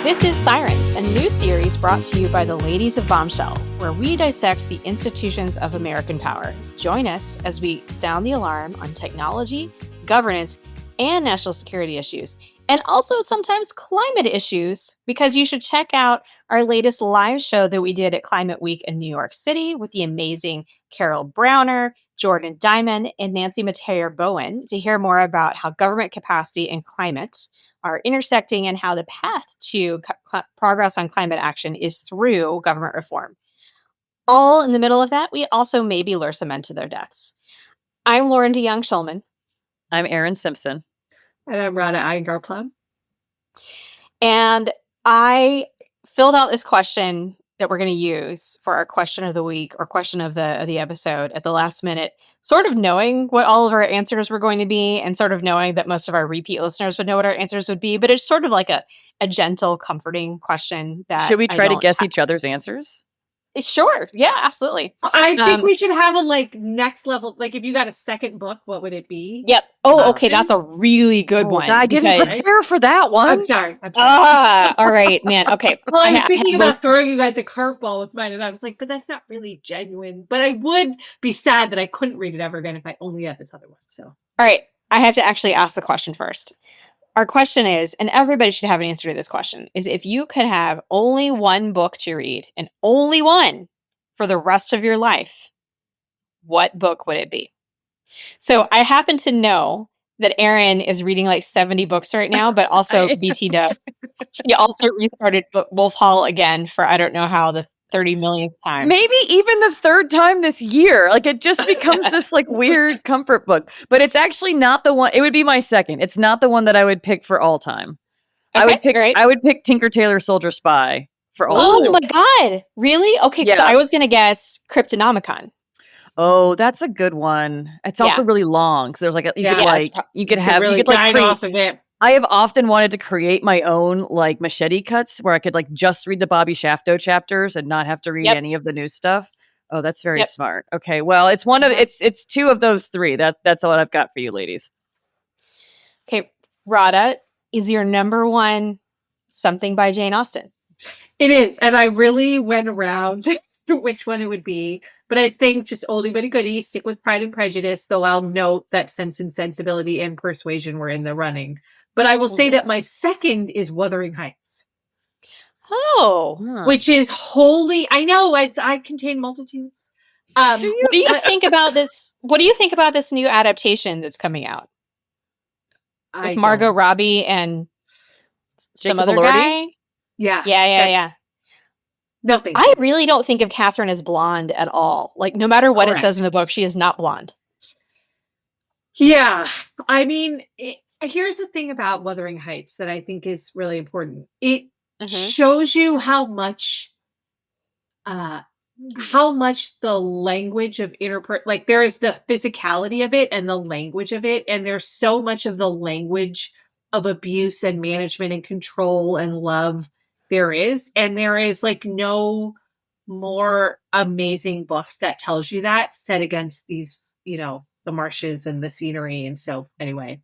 This is Sirens, a new series brought to you by the ladies of Bombshell, where we dissect the institutions of American power. Join us as we sound the alarm on technology, governance, and national security issues, and also sometimes climate issues, because you should check out our latest live show that we did at Climate Week in New York City with the amazing Carol Browner, Jordan Diamond, and Nancy Mateo-Bowen to hear more about how government capacity and climate are intersecting and how the path to progress on climate action is through government reform. All in the middle of that, we also maybe lure some men to their deaths. I'm Lauren DeYoung-Schulman. I'm Erin Simpson. And I'm Rana Iyengar-Plum. And I filled out this question that we're going to use for our question of the week or question of the episode at the last minute, sort of knowing what all of our answers were going to be and sort of knowing that most of our repeat listeners would know what our answers would be. But it's sort of like a gentle, comforting question that should we try to guess each other's answers? Sure. Yeah, absolutely. I think we should have a next level. Like if you got a second book, what would it be? Yep. Oh, okay. That's a really good one. I didn't prepare for that one. I'm sorry. All right, man. Okay. Well, I was thinking about throwing you guys a curveball with mine, and I was like, but that's not really genuine. But I would be sad that I couldn't read it ever again if I only had this other one. So, all right. I have to actually ask the question first. Our question is, and everybody should have an answer to this question, is if you could have only one book to read and only one for the rest of your life, what book would it be? So I happen to know that Erin is reading like 70 books right now, but also BT Dub. She also restarted Wolf Hall again for I don't know how the 30 millionth time. Maybe even the third time this year. Like it just becomes this like weird comfort book. But it's actually not the one. It would be my second. It's not the one that I would pick for all time. Okay, I would pick Tinker Tailor Soldier Spy for all time. Oh my God. Really? Okay, because I was gonna guess Cryptonomicon. Oh, that's a good one. It's also really long. So there's like you could dine off of it. I have often wanted to create my own like machete cuts where I could like just read the Bobby Shafto chapters and not have to read any of the new stuff. Oh, that's very smart. Okay, well, it's one of it's two of those three. That's all I've got for you, ladies. Okay, Rada, is your number one something by Jane Austen? It is, and I really went around which one it would be, but I think just oldie but a goodie, stick with Pride and Prejudice, though I'll note that Sense and Sensibility and Persuasion were in the running. But I will say that my second is Wuthering Heights. Oh. Which is wholly, I know, I contain multitudes. What do you think about this? What do you think about this new adaptation that's coming out? With Margot Robbie and some other guy? Yeah. No, I really don't think of Catherine as blonde at all. Like, no matter what it says in the book, she is not blonde. Yeah. I mean, here's the thing about Wuthering Heights that I think is really important. It shows you how much the language of like there is the physicality of it and the language of it. And there's so much of the language of abuse and management and control and love there is. And there is like no more amazing book that tells you that set against these, the marshes and the scenery. And so anyway,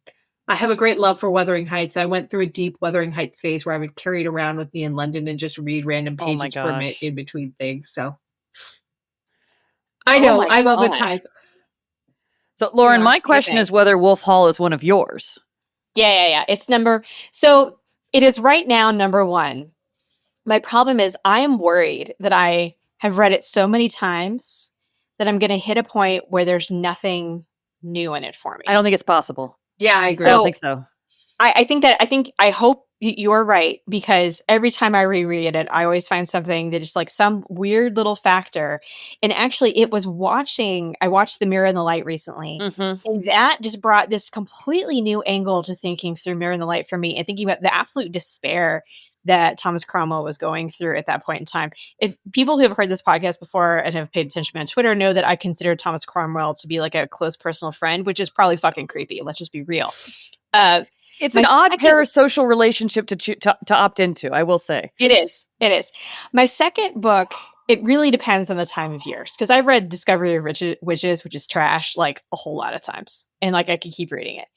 I have a great love for Wuthering Heights. I went through a deep Wuthering Heights phase where I would carry it around with me in London and just read random pages from it in between things. So I know I love the type. So Lauren, my question is whether Wolf Hall is one of yours. Yeah. So it is right now number one. My problem is I am worried that I have read it so many times that I'm going to hit a point where there's nothing new in it for me. I don't think it's possible. Yeah, I agree. I don't think so. I hope you're right, because every time I reread it, I always find something that is like some weird little factor. And actually I watched The Mirror and the Light recently. And that just brought this completely new angle to thinking through Mirror and the Light for me and thinking about the absolute despair that Thomas Cromwell was going through at that point in time. If people who have heard this podcast before and have paid attention to me on Twitter know that I consider Thomas Cromwell to be like a close personal friend, which is probably fucking creepy. Let's just be real. It's an odd parasocial relationship to opt into, I will say. It is. My second book it really depends on the time of years. Because I've read Discovery of Witches, which is trash, like a whole lot of times. And like I could keep reading it.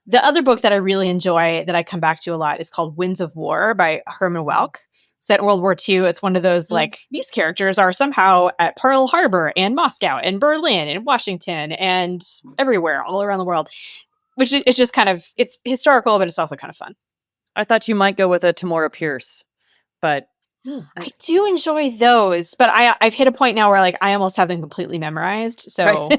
The other book that I really enjoy that I come back to a lot is called Winds of War by Herman Welk. Set in World War II. It's one of those like these characters are somehow at Pearl Harbor and Moscow and Berlin and Washington and everywhere all around the world, which is just kind of, it's historical, but it's also kind of fun. I thought you might go with a Tamora Pierce, but I do enjoy those, but I've hit a point now where like I almost have them completely memorized. So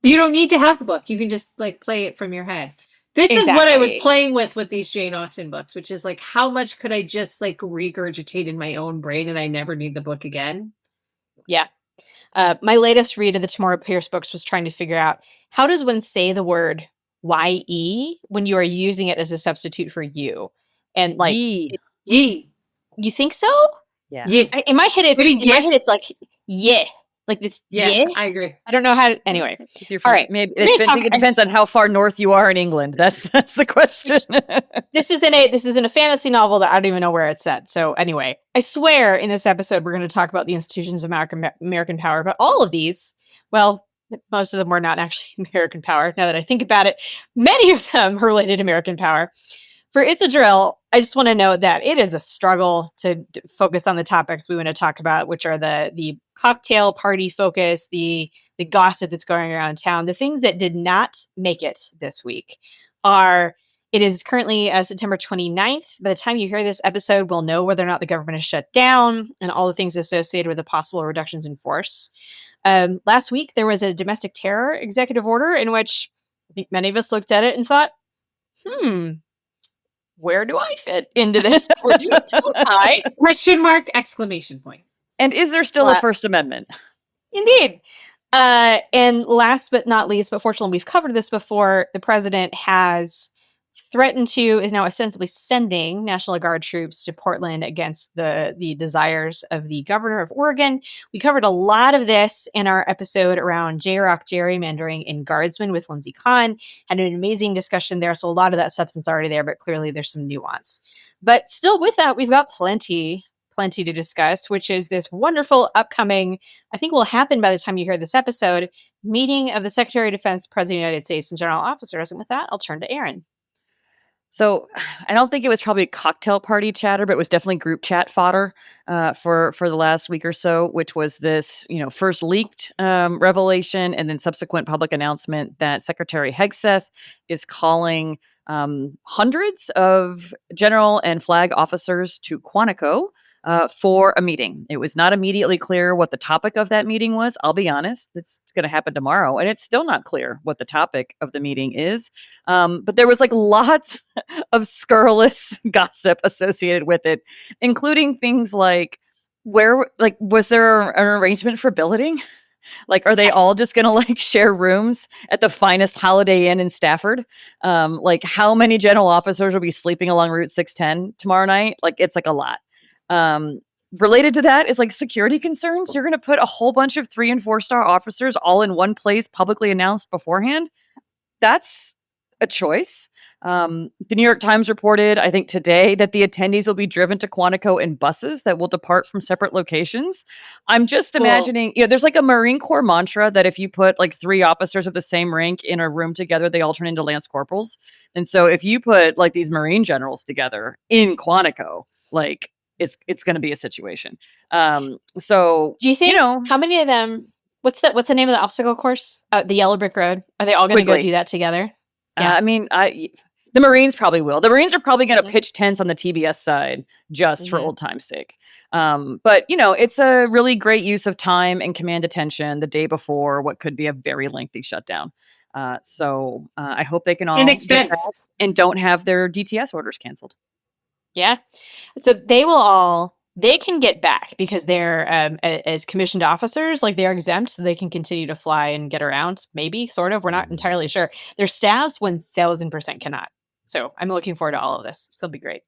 you don't need to have the book. You can just like play it from your head. This is what I was playing with these Jane Austen books, which is like, how much could I just like regurgitate in my own brain and I never need the book again? Yeah. My latest read of the Tamora Pierce books was trying to figure out how does one say the word ye when you are using it as a substitute for you? And like, ye. You think so? Yeah. In my head, it's like, yeah. Like this, yeah, I agree. I don't know how to, anyway. All right. Maybe it depends on how far north you are in England. That's the question. This is in a fantasy novel that I don't even know where it's set. So anyway, I swear in this episode, we're going to talk about the institutions of American power, but all of these, well, most of them were not actually American power. Now that I think about it, many of them are related to American power. For It's a Drill, I just want to note that it is a struggle to focus on the topics we want to talk about, which are the cocktail party focus, the gossip that's going around town. The things that did not make it this week are, it is currently September 29th. By the time you hear this episode, we'll know whether or not the government is shut down and all the things associated with the possible reductions in force. Last week, there was a domestic terror executive order in which I think many of us looked at it and thought, where do I fit into this? Or do a toe tie? Question mark, exclamation point. And is there still a First Amendment? Indeed. And last but not least, but fortunately we've covered this before, the president has is now ostensibly sending National Guard troops to Portland against the desires of the governor of Oregon. We covered a lot of this in our episode around J-Rock gerrymandering in Guardsmen with Lindsay Kahn. Had an amazing discussion there, so a lot of that substance already there, but clearly there's some nuance. But still with that, we've got plenty to discuss, which is this wonderful upcoming, I think will happen by the time you hear this episode, meeting of the Secretary of Defense, the President of the United States, and general officers. And with that, I'll turn to Erin. So I don't think it was probably cocktail party chatter, but it was definitely group chat fodder for the last week or so, which was this, first leaked revelation and then subsequent public announcement that Secretary Hegseth is calling hundreds of general and flag officers to Quantico for a meeting. It was not immediately clear what the topic of that meeting was. I'll be honest, it's going to happen tomorrow, and it's still not clear what the topic of the meeting is. But there was like lots of scurrilous gossip associated with it, including things like was there an arrangement for billeting? Like, are they all just going to share rooms at the finest Holiday Inn in Stafford? Like, how many general officers will be sleeping along Route 610 tomorrow night? Like, it's like a lot. Related to that is security concerns. You're going to put a whole bunch of 3- and 4-star officers all in one place, publicly announced beforehand. That's a choice. The New York Times reported, I think today, that the attendees will be driven to Quantico in buses that will depart from separate locations. I'm just imagining, there's a Marine Corps mantra that if you put 3 officers of the same rank in a room together, they all turn into Lance Corporals. And so if you put these Marine generals together in Quantico, it's going to be a situation. So do you think, how many of them, what's the name of the obstacle course? The Yellow Brick Road. Are they all going to go do that together? Yeah. The Marines probably will. The Marines are probably going to pitch tents on the TBS side just for old time's sake. But it's a really great use of time and command attention the day before what could be a very lengthy shutdown. So I hope they can all and don't have their DTS orders canceled. Yeah. So they can get back because they're as commissioned officers, they're exempt, so they can continue to fly and get around. Maybe, sort of. We're not entirely sure. Their staffs 1000% cannot. So I'm looking forward to all of this. It'll be great.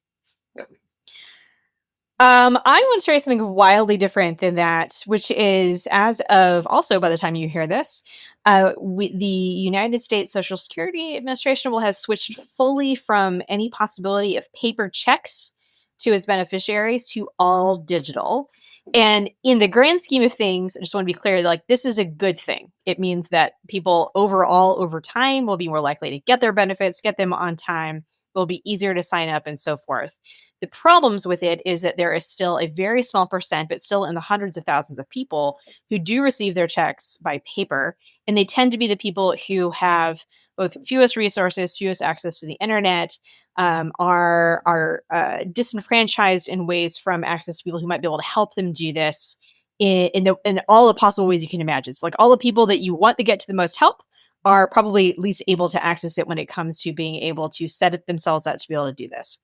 I want to share something wildly different than that, which is, as of also by the time you hear this, the United States Social Security Administration will have switched fully from any possibility of paper checks to his beneficiaries to all digital. And in the grand scheme of things, I just want to be clear, like, this is a good thing. It means that people overall over time will be more likely to get their benefits, get them on time, will be easier to sign up and so forth. The problems with it is that there is still a very small percent, but still in the hundreds of thousands of people who do receive their checks by paper. And they tend to be the people who have both fewest resources, fewest access to the internet, are disenfranchised in ways from access to people who might be able to help them do this in all the possible ways you can imagine. So like all the people that you want to get to the most help are probably least able to access it when it comes to being able to set it themselves up to be able to do this.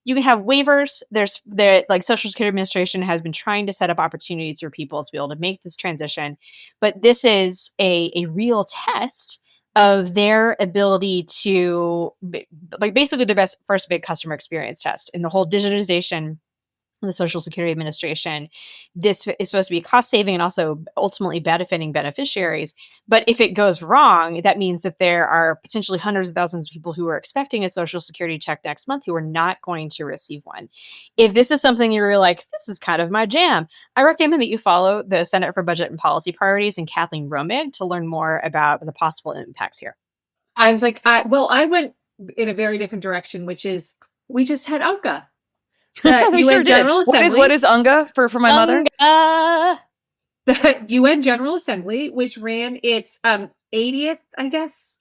You can have waivers. Like Social Security Administration has been trying to set up opportunities for people to be able to make this transition, but this is a real test of their ability to, like, basically their best first big customer experience test in the whole digitization the Social Security Administration. This is supposed to be cost saving and also ultimately benefiting beneficiaries. But if it goes wrong, that means that there are potentially hundreds of thousands of people who are expecting a Social Security check next month who are not going to receive one. If this is something you're like, this is kind of my jam, I recommend that you follow the Center for Budget and Policy Priorities and Kathleen Romig to learn more about the possible impacts here. I was like, I went in a very different direction, which is we just had UNGA. The we UN sure General did. Assembly. What is UNGA for my mother? The UN General Assembly, which ran its 80th, I guess,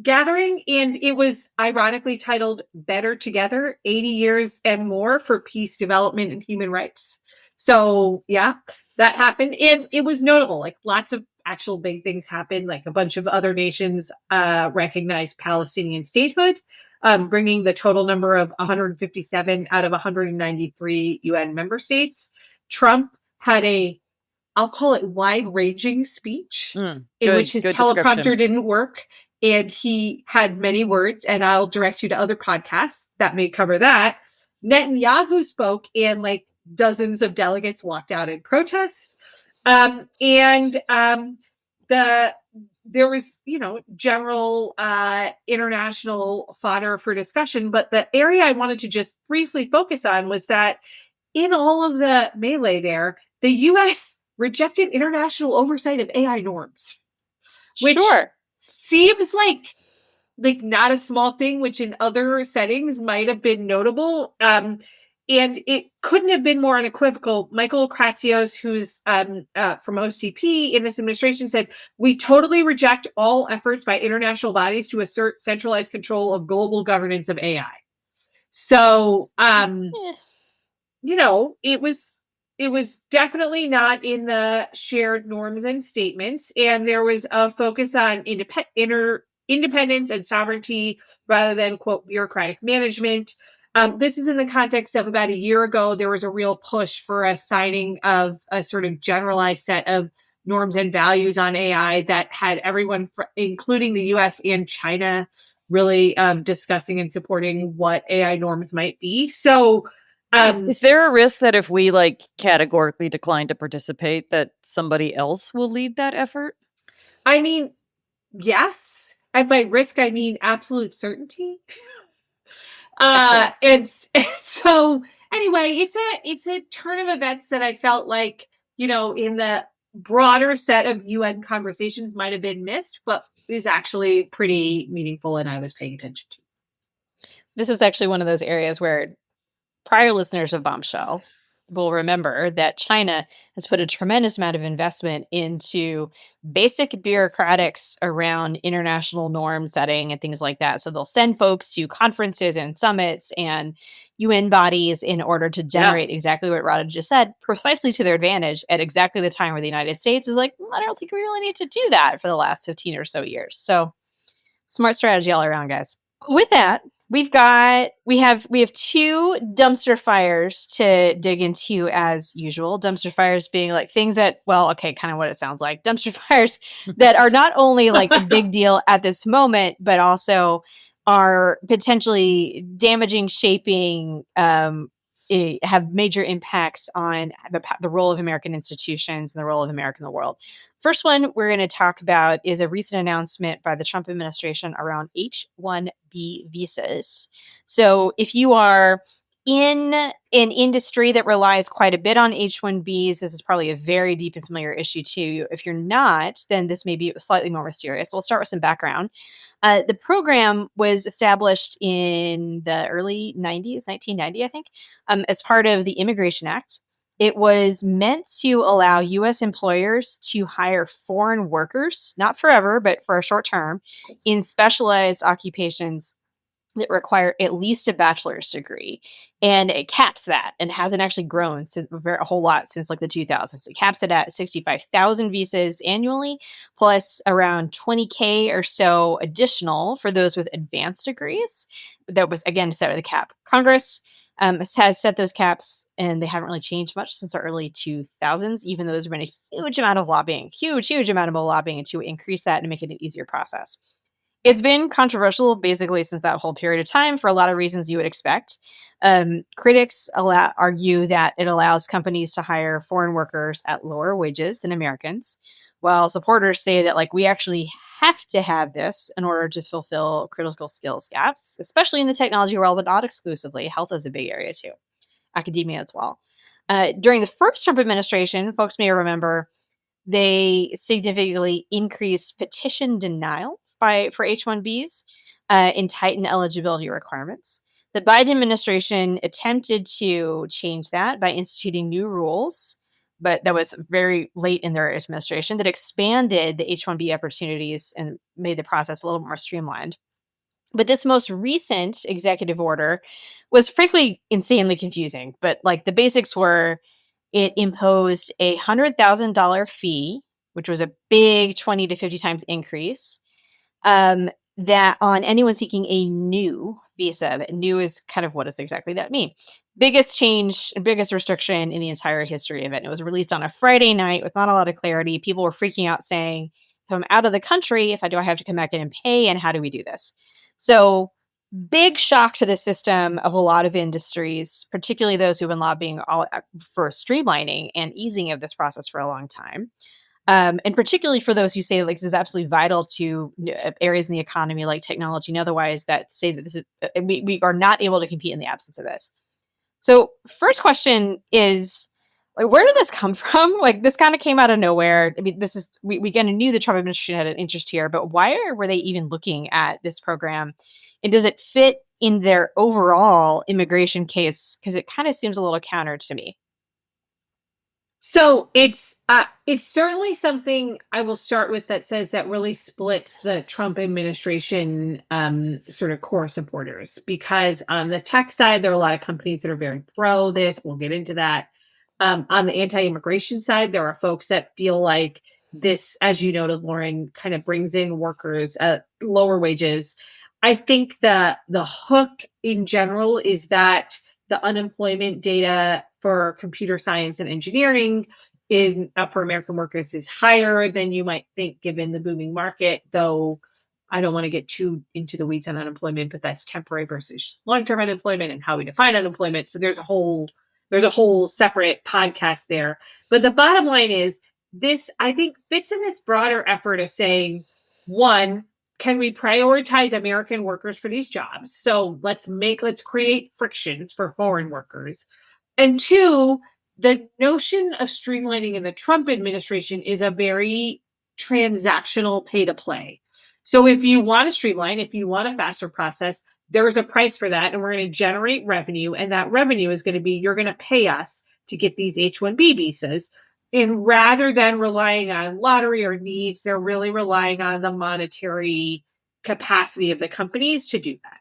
gathering, and it was ironically titled "Better Together: 80 Years and More for Peace, Development, and Human Rights." So yeah, that happened, and it was notable. Like lots of actual big things happened. Like a bunch of other nations recognized Palestinian statehood. Bringing the total number of 157 out of 193 UN member states. Trump had I'll call it wide-ranging speech in which his teleprompter didn't work. And he had many words, and I'll direct you to other podcasts that may cover that. Netanyahu spoke, and like dozens of delegates walked out in protest. There was, general international fodder for discussion. But the area I wanted to just briefly focus on was that in all of the melee there, the U.S. rejected international oversight of AI norms, which seems like not a small thing, which in other settings might have been notable. And it couldn't have been more unequivocal. Michael Kratsios, who's from OCP in this administration, said, "We totally reject all efforts by international bodies to assert centralized control of global governance of AI." So, it was definitely not in the shared norms and statements. And there was a focus on independence and sovereignty rather than, quote, bureaucratic management. This is in the context of about a year ago, there was a real push for a signing of a sort of generalized set of norms and values on AI that had everyone, including the US and China, really discussing and supporting what AI norms might be. So is there a risk that if we categorically decline to participate, that somebody else will lead that effort? I mean, yes. And by risk, I mean absolute certainty. And so anyway, it's a turn of events that I felt like, in the broader set of UN conversations might have been missed, but is actually pretty meaningful and I was paying attention to. This is actually one of those areas where prior listeners of Bombshell will remember that China has put a tremendous amount of investment into basic bureaucratics around international norm setting and things like that. So they'll send folks to conferences and summits and UN bodies in order to generate exactly what Radha just said, precisely to their advantage at exactly the time where the United States was like, I don't think we really need to do that for the last 15 or so years. So smart strategy all around, guys. With that, we have two dumpster fires to dig into as usual. Dumpster fires being like things that, kind of what it sounds like. Dumpster fires that are not only like a big deal at this moment, but also are potentially damaging, shaping have major impacts on the role of American institutions and the role of America in the world. First one we're going to talk about is a recent announcement by the Trump administration around H-1B visas. So if you are in an industry that relies quite a bit on H-1Bs, this is probably a very deep and familiar issue to you. If you're not, then this may be slightly more mysterious. So we'll start with some background. The program was established in the early 90s, 1990, I think, as part of the Immigration Act. It was meant to allow U.S. employers to hire foreign workers, not forever, but for a short term, in specialized occupations that require at least a bachelor's degree. And it caps that and hasn't actually grown a whole lot since like the 2000s. It caps it at 65,000 visas annually, plus around 20K or so additional for those with advanced degrees. That was, again, set with the cap. Congress has set those caps, and they haven't really changed much since the early 2000s, even though there's been a huge amount of lobbying, huge amount of lobbying to increase that and make it an easier process. It's been controversial basically since that whole period of time for a lot of reasons you would expect. Critics argue that it allows companies to hire foreign workers at lower wages than Americans, while supporters say that we actually have to have this in order to fulfill critical skills gaps, especially in the technology world, but not exclusively. Health is a big area too, academia as well. During the first Trump administration, folks may remember they significantly increased petition denial for H-1Bs and tightened eligibility requirements. The Biden administration attempted to change that by instituting new rules, but that was very late in their administration, that expanded the H-1B opportunities and made the process a little more streamlined. But this most recent executive order was frankly insanely confusing. But the basics were, it imposed a $100,000 fee, which was a big 20 to 50 times increase, that on anyone seeking a new visa. New is kind of, what does exactly that mean? Biggest change, biggest restriction in the entire history of it. It was released on a Friday night with not a lot of clarity. People were freaking out saying, if I'm out of the country, do I have to come back in and pay? And how do we do this? So big shock to the system of a lot of industries, particularly those who've been lobbying for streamlining and easing of this process for a long time. And particularly for those who say this is absolutely vital to areas in the economy like technology and otherwise that say that this is we are not able to compete in the absence of this. So first question is, where did this come from? This kind of came out of nowhere. I mean, we kind of knew the Trump administration had an interest here, but why were they even looking at this program? And does it fit in their overall immigration case? Because it kind of seems a little counter to me. So it's certainly something I will start with that says that really splits the Trump administration sort of core supporters, because on the tech side, there are a lot of companies that are very pro this. We'll get into that. On the anti-immigration side, there are folks that feel like this, as you noted, Lauren, kind of brings in workers at lower wages. I think that the hook in general is that the unemployment data for computer science and engineering for American workers is higher than you might think given the booming market, though I don't want to get too into the weeds on unemployment, but that's temporary versus long-term unemployment and how we define unemployment. So there's a whole separate podcast there. But the bottom line is this, I think, fits in this broader effort of saying, one, can we prioritize American workers for these jobs? So let's create frictions for foreign workers. And two, the notion of streamlining in the Trump administration is a very transactional pay to play. So if you want to streamline, if you want a faster process, there is a price for that. And we're going to generate revenue. And that revenue is going to be, you're going to pay us to get these H-1B visas. And rather than relying on lottery or needs, they're really relying on the monetary capacity of the companies to do that.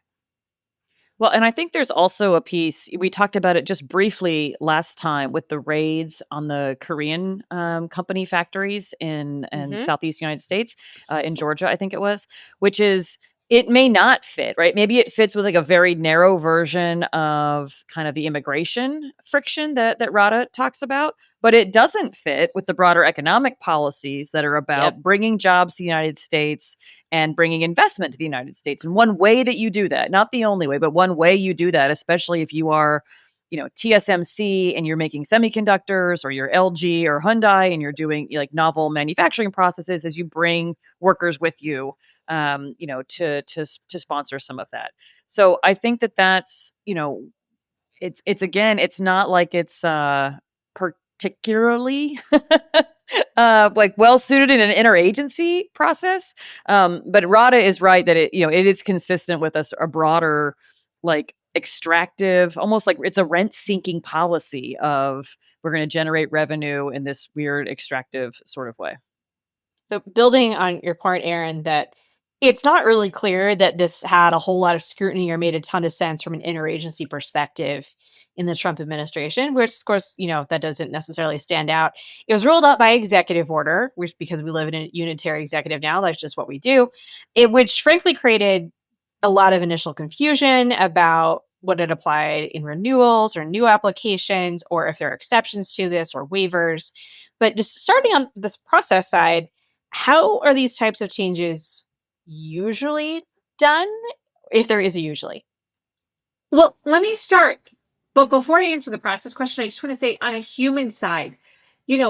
Well, and I think there's also a piece, we talked about it just briefly last time with the raids on the Korean company factories in Southeast United States, in Georgia, I think it was, which is, it may not fit, right? Maybe it fits with a very narrow version of kind of the immigration friction that Rada talks about, but it doesn't fit with the broader economic policies that are about bringing jobs to the United States and bringing investment to the United States. And one way that you do that, not the only way, but one way you do that, especially if you are TSMC and you're making semiconductors, or you're LG or Hyundai and you're doing like novel manufacturing processes, as you bring workers with you, to sponsor some of that. So I think that's, it's again, it's not like it's particularly like well suited in an interagency process. But Rada is right that it is consistent with a broader, like, extractive, almost like it's a rent sinking policy of, we're going to generate revenue in this weird extractive sort of way. So building on your point, Aaron, that it's not really clear that this had a whole lot of scrutiny or made a ton of sense from an interagency perspective in the Trump administration, which of course, that doesn't necessarily stand out. It was rolled out by executive order, which, because we live in a unitary executive now, that's just what we do. Which frankly created a lot of initial confusion about what it applied in renewals or new applications, or if there are exceptions to this or waivers. But just starting on this process side, how are these types of changes usually done, if there is a usually? Well, let me start. But before I answer the process question, I just want to say, on a human side,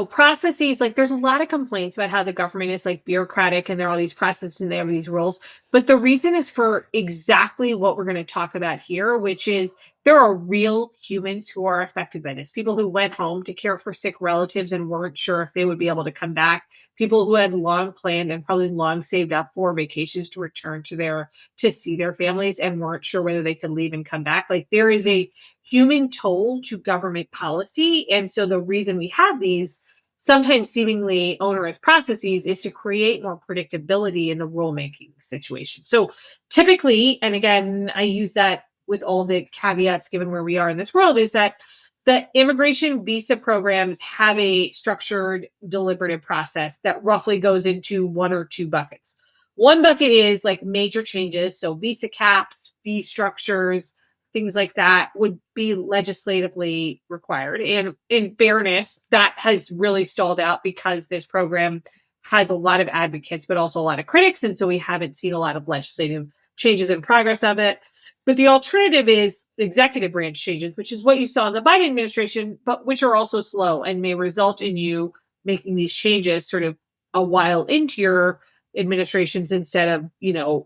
processes, like, there's a lot of complaints about how the government is like bureaucratic and there are all these processes and they have these rules. But the reason is for exactly what we're going to talk about here, which is there are real humans who are affected by this. People who went home to care for sick relatives and weren't sure if they would be able to come back. People who had long planned and probably long saved up for vacations to return to see their families and weren't sure whether they could leave and come back. Like, there is a human toll to government policy. And so the reason we have these sometimes seemingly onerous processes is to create more predictability in the rulemaking situation. So typically, and again, I use that with all the caveats given where we are in this world, is that the immigration visa programs have a structured, deliberative process that roughly goes into one or two buckets. One bucket is like major changes. So visa caps, fee structures, things like that would be legislatively required. And in fairness, that has really stalled out because this program has a lot of advocates, but also a lot of critics. And so we haven't seen a lot of legislative changes in progress of it. But the alternative is executive branch changes, which is what you saw in the Biden administration, but which are also slow and may result in you making these changes sort of a while into your administrations instead of,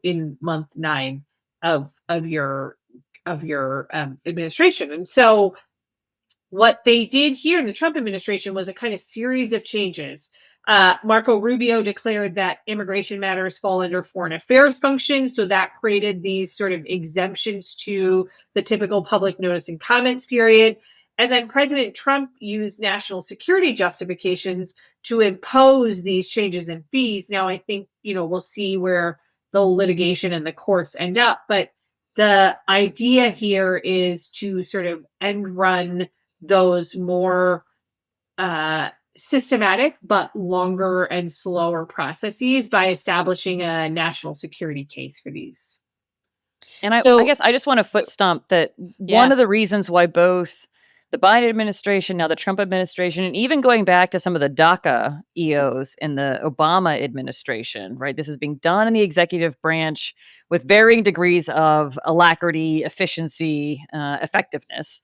in month 9 of your administration. And so what they did here in the Trump administration was a kind of series of changes. Marco Rubio declared that immigration matters fall under foreign affairs function. So that created these sort of exemptions to the typical public notice and comments period. And then President Trump used national security justifications to impose these changes in fees. Now, I think, we'll see where the litigation and the courts end up. But the idea here is to sort of end run those more systematic but longer and slower processes by establishing a national security case for these. And I guess I just want to foot stomp that one of the reasons why both the Biden administration, now the Trump administration, and even going back to some of the DACA EOs in the Obama administration, right? This is being done in the executive branch with varying degrees of alacrity, efficiency, effectiveness,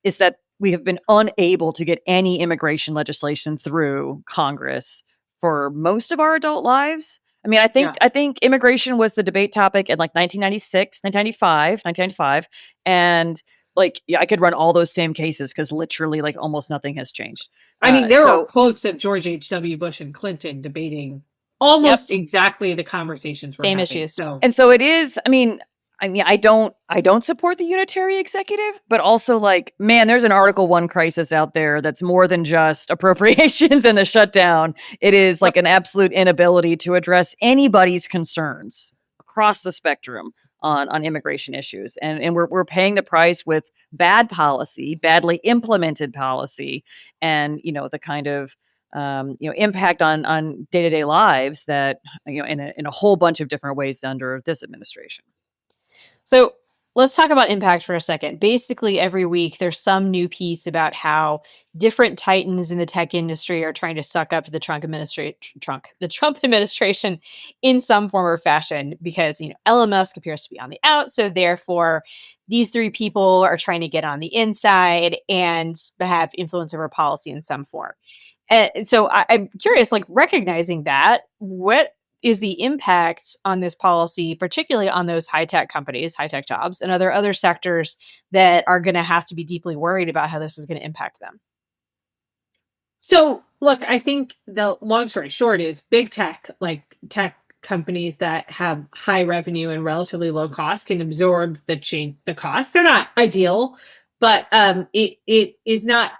is that we have been unable to get any immigration legislation through Congress for most of our adult lives. I mean, I think immigration was the debate topic in like 1996, 1995, and like, I could run all those same cases because literally like almost nothing has changed. I mean, there are quotes of George H.W. Bush and Clinton debating almost exactly the conversations we're same having. issues. So it is, I mean, I don't support the unitary executive, but also, like, man, there's an Article 1 crisis out there that's more than just appropriations and the shutdown. It is like an absolute inability to address anybody's concerns across the spectrum on immigration issues. And we're paying the price with bad policy, badly implemented policy, and, the kind of impact on day-to-day lives that, in a whole bunch of different ways under this administration. So Let's talk about impact for a second. Basically, every week there's some new piece about how different titans in the tech industry are trying to suck up to the Trump administration in some form or fashion because, Elon Musk appears to be on the out. So therefore, these three people are trying to get on the inside and have influence over policy in some form. And so I'm curious, like recognizing that, what is the impact on this policy, particularly on those high-tech companies, high-tech jobs, and other sectors that are going to have to be deeply worried about how this is going to impact them? So, look, I think the long story short is big tech, like tech companies that have high revenue and relatively low cost, can absorb the cost. They're not ideal, but it is not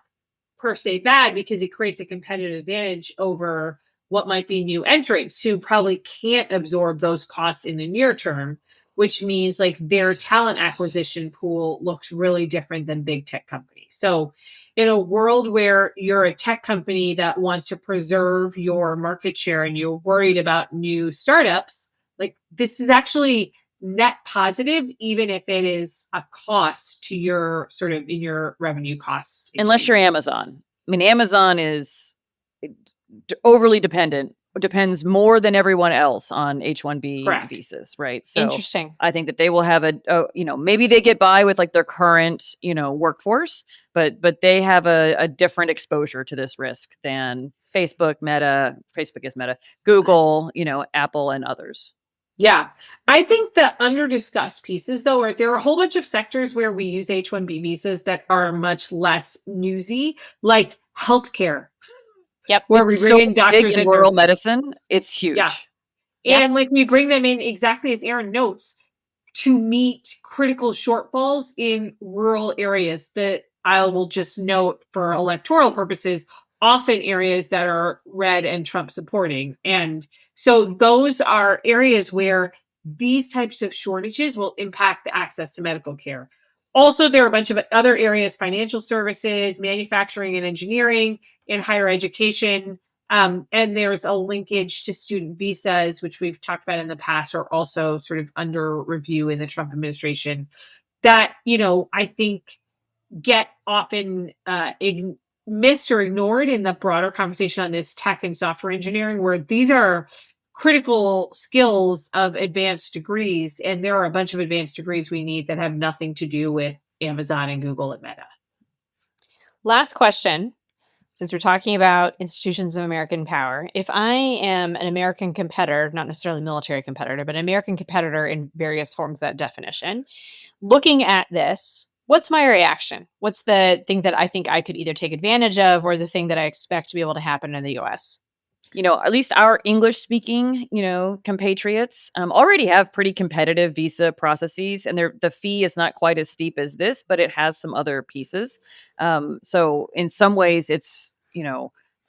per se bad because it creates a competitive advantage over what might be new entrants who probably can't absorb those costs in the near term, which means like their talent acquisition pool looks really different than big tech companies. So in a world where you're a tech company that wants to preserve your market share and you're worried about new startups, like this is actually net positive, even if it is a cost to your sort of in your revenue costs. Unless you're Amazon. I mean, Amazon is overly depends more than everyone else on H-1B Correct. visas, right? So Interesting. I think that they will have maybe they get by with like their current, workforce, but they have a different exposure to this risk than Facebook is Meta, Google, Apple and others. Yeah. I think the under discussed pieces, though, are there are a whole bunch of sectors where we use H-1B visas that are much less newsy, like healthcare. Yep. Where we bring in doctors in and rural nurses. medicine. It's huge. Yeah. And like we bring them in exactly as Aaron notes to meet critical shortfalls in rural areas that I will just note for electoral purposes, often areas that are red and Trump supporting. And so those are areas where these types of shortages will impact the access to medical care. Also, there are a bunch of other areas, financial services, manufacturing and engineering, and higher education. And there's a linkage to student visas, which we've talked about in the past, are also sort of under review in the Trump administration that, I think get often missed or ignored in the broader conversation on this tech and software engineering, where these are critical skills of advanced degrees. And there are a bunch of advanced degrees we need that have nothing to do with Amazon and Google and Meta. Last question. Since we're talking about institutions of American power, if I am an American competitor, not necessarily military competitor, but an American competitor in various forms of that definition, looking at this, what's my reaction? What's the thing that I think I could either take advantage of or the thing that I expect to be able to happen in the US? At least our English speaking, compatriots already have pretty competitive visa processes, and the fee is not quite as steep as this, but it has some other pieces. So in some ways, it's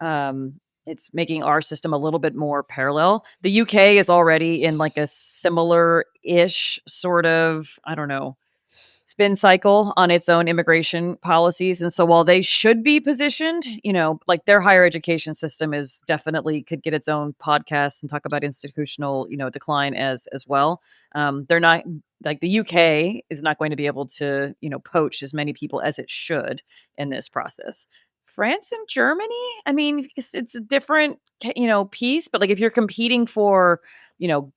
it's making our system a little bit more parallel. The UK is already in like a similar-ish sort of, I don't know, spin cycle on its own immigration policies. And so while they should be positioned, like their higher education system is definitely could get its own podcast and talk about institutional, decline as well. They're not like the UK is not going to be able to, poach as many people as it should in this process. France and Germany, I mean, it's a different, piece, but like if you're competing for,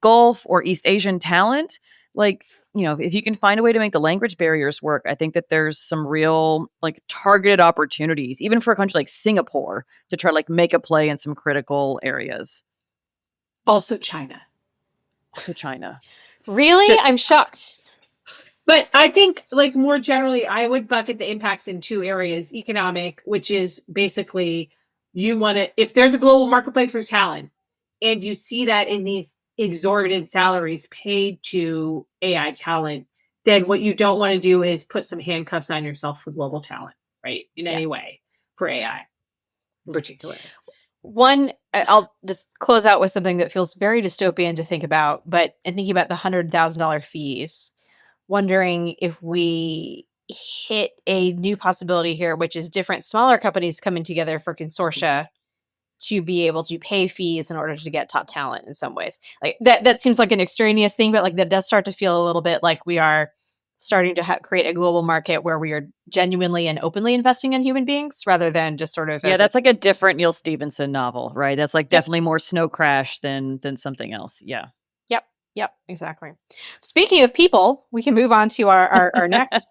Gulf or East Asian talent, like, if you can find a way to make the language barriers work, I think that there's some real like targeted opportunities, even for a country like Singapore, to try to like make a play in some critical areas. Also China. Really? I'm shocked. But I think, like, more generally, I would bucket the impacts in two areas. Economic, which is basically if there's a global marketplace for talent, and you see that in these exorbitant salaries paid to AI talent, then what you don't want to do is put some handcuffs on yourself for global talent, right? In any way for AI in particular. I'll just close out with something that feels very dystopian to think about, but in thinking about the $100,000 fees, wondering if we hit a new possibility here, which is different smaller companies coming together for consortia to be able to pay fees in order to get top talent in some ways. Like that seems like an extraneous thing, but like that does start to feel a little bit like we are starting to create a global market where we are genuinely and openly investing in human beings rather than just sort of that's like a different Neil Stephenson novel, right? That's like definitely more Snow Crash than something else. Yeah. Yep, exactly. Speaking of people, we can move on to our next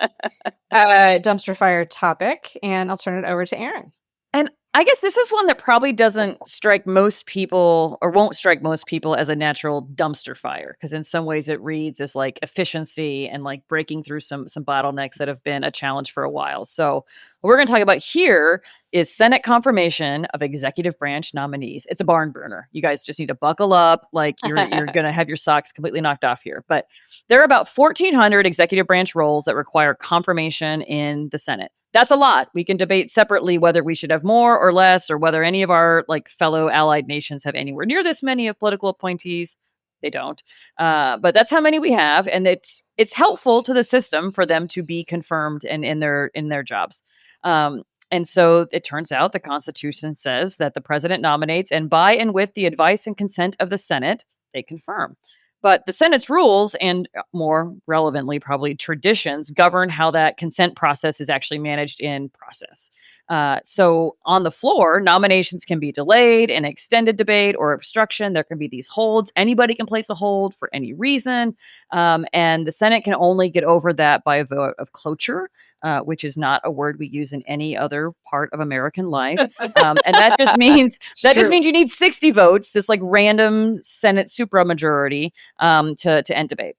dumpster fire topic, and I'll turn it over to Erin. And I guess this is one that probably doesn't strike most people, or won't strike most people, as a natural dumpster fire, because in some ways it reads as like efficiency and like breaking through some bottlenecks that have been a challenge for a while. So what we're going to talk about here is Senate confirmation of executive branch nominees. It's a barn burner. You guys just need to buckle up, like you're going to have your socks completely knocked off here. But there are about 1,400 executive branch roles that require confirmation in the Senate. That's a lot. We can debate separately whether we should have more or less, or whether any of our like fellow allied nations have anywhere near this many of political appointees. They don't, but that's how many we have, and it's helpful to the system for them to be confirmed and in their jobs. And so it turns out the Constitution says that the president nominates, and by and with the advice and consent of the Senate, they confirm. But the Senate's rules, and more relevantly, probably traditions, govern how that consent process is actually managed in process. So on the floor, nominations can be delayed, an extended debate, or obstruction. There can be these holds. Anybody can place a hold for any reason. And the Senate can only get over that by a vote of cloture. Which is not a word we use in any other part of American life. And that just means you need 60 votes, this like random Senate supramajority, to end debate.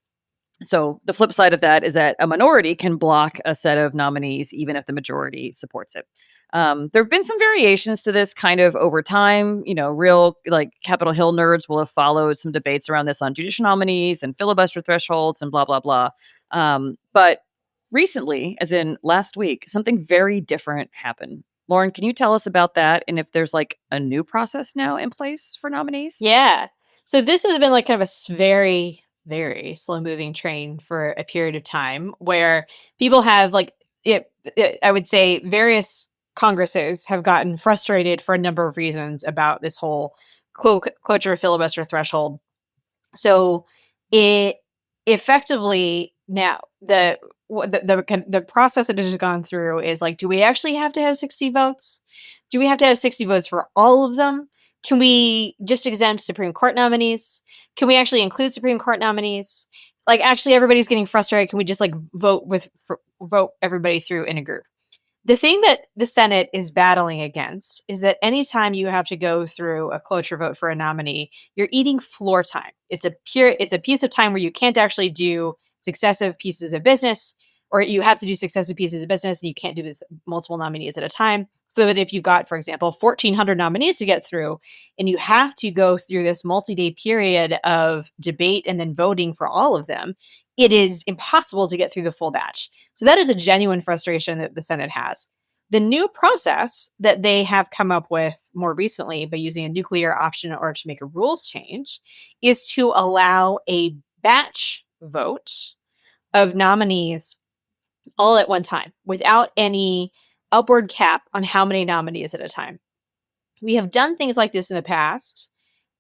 So the flip side of that is that a minority can block a set of nominees even if the majority supports it. There have been some variations to this kind of over time. Real like Capitol Hill nerds will have followed some debates around this on judicial nominees and filibuster thresholds and blah, blah, blah. But recently, as in last week, something very different happened. Lauren, can you tell us about that, and if there's like a new process now in place for nominees? Yeah. So this has been like kind of a very, very slow moving train for a period of time where people have like I would say various Congresses have gotten frustrated for a number of reasons about this whole cloture filibuster threshold. So it effectively now the process that it has gone through is like, do we actually have to have 60 votes? Do we have to have 60 votes for all of them? Can we just exempt Supreme Court nominees? Can we actually include Supreme Court nominees? Like, actually, everybody's getting frustrated. Can we just like vote everybody through in a group? The thing that the Senate is battling against is that anytime you have to go through a cloture vote for a nominee, you're eating floor time. It's a piece of time where you can't actually do successive pieces of business, or you have to do successive pieces of business and you can't do this multiple nominees at a time. So that if you've got, for example, 1,400 nominees to get through, and you have to go through this multi-day period of debate and then voting for all of them, it is impossible to get through the full batch. So that is a genuine frustration that the Senate has. The new process that they have come up with more recently by using a nuclear option in order to make a rules change is to allow a batch vote of nominees all at one time without any upward cap on how many nominees at a time. We have done things like this in the past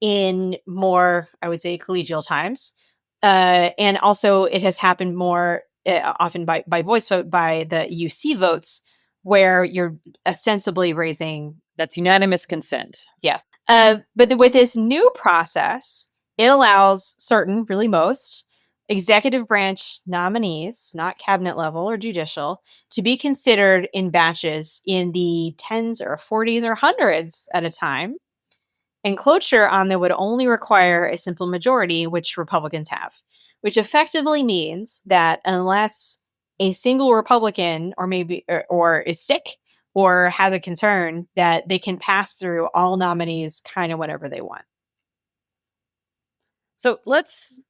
in more, I would say, collegial times. And also it has happened more often by voice vote by the UC votes, where you're ostensibly raising... That's unanimous consent. Yes. But with this new process, it allows certain, really most, executive branch nominees, not cabinet level or judicial, to be considered in batches in the tens or 40s or hundreds at a time. And cloture on them would only require a simple majority, which Republicans have, which effectively means that unless a single Republican or is sick or has a concern, that they can pass through all nominees kind of whenever they want. So let's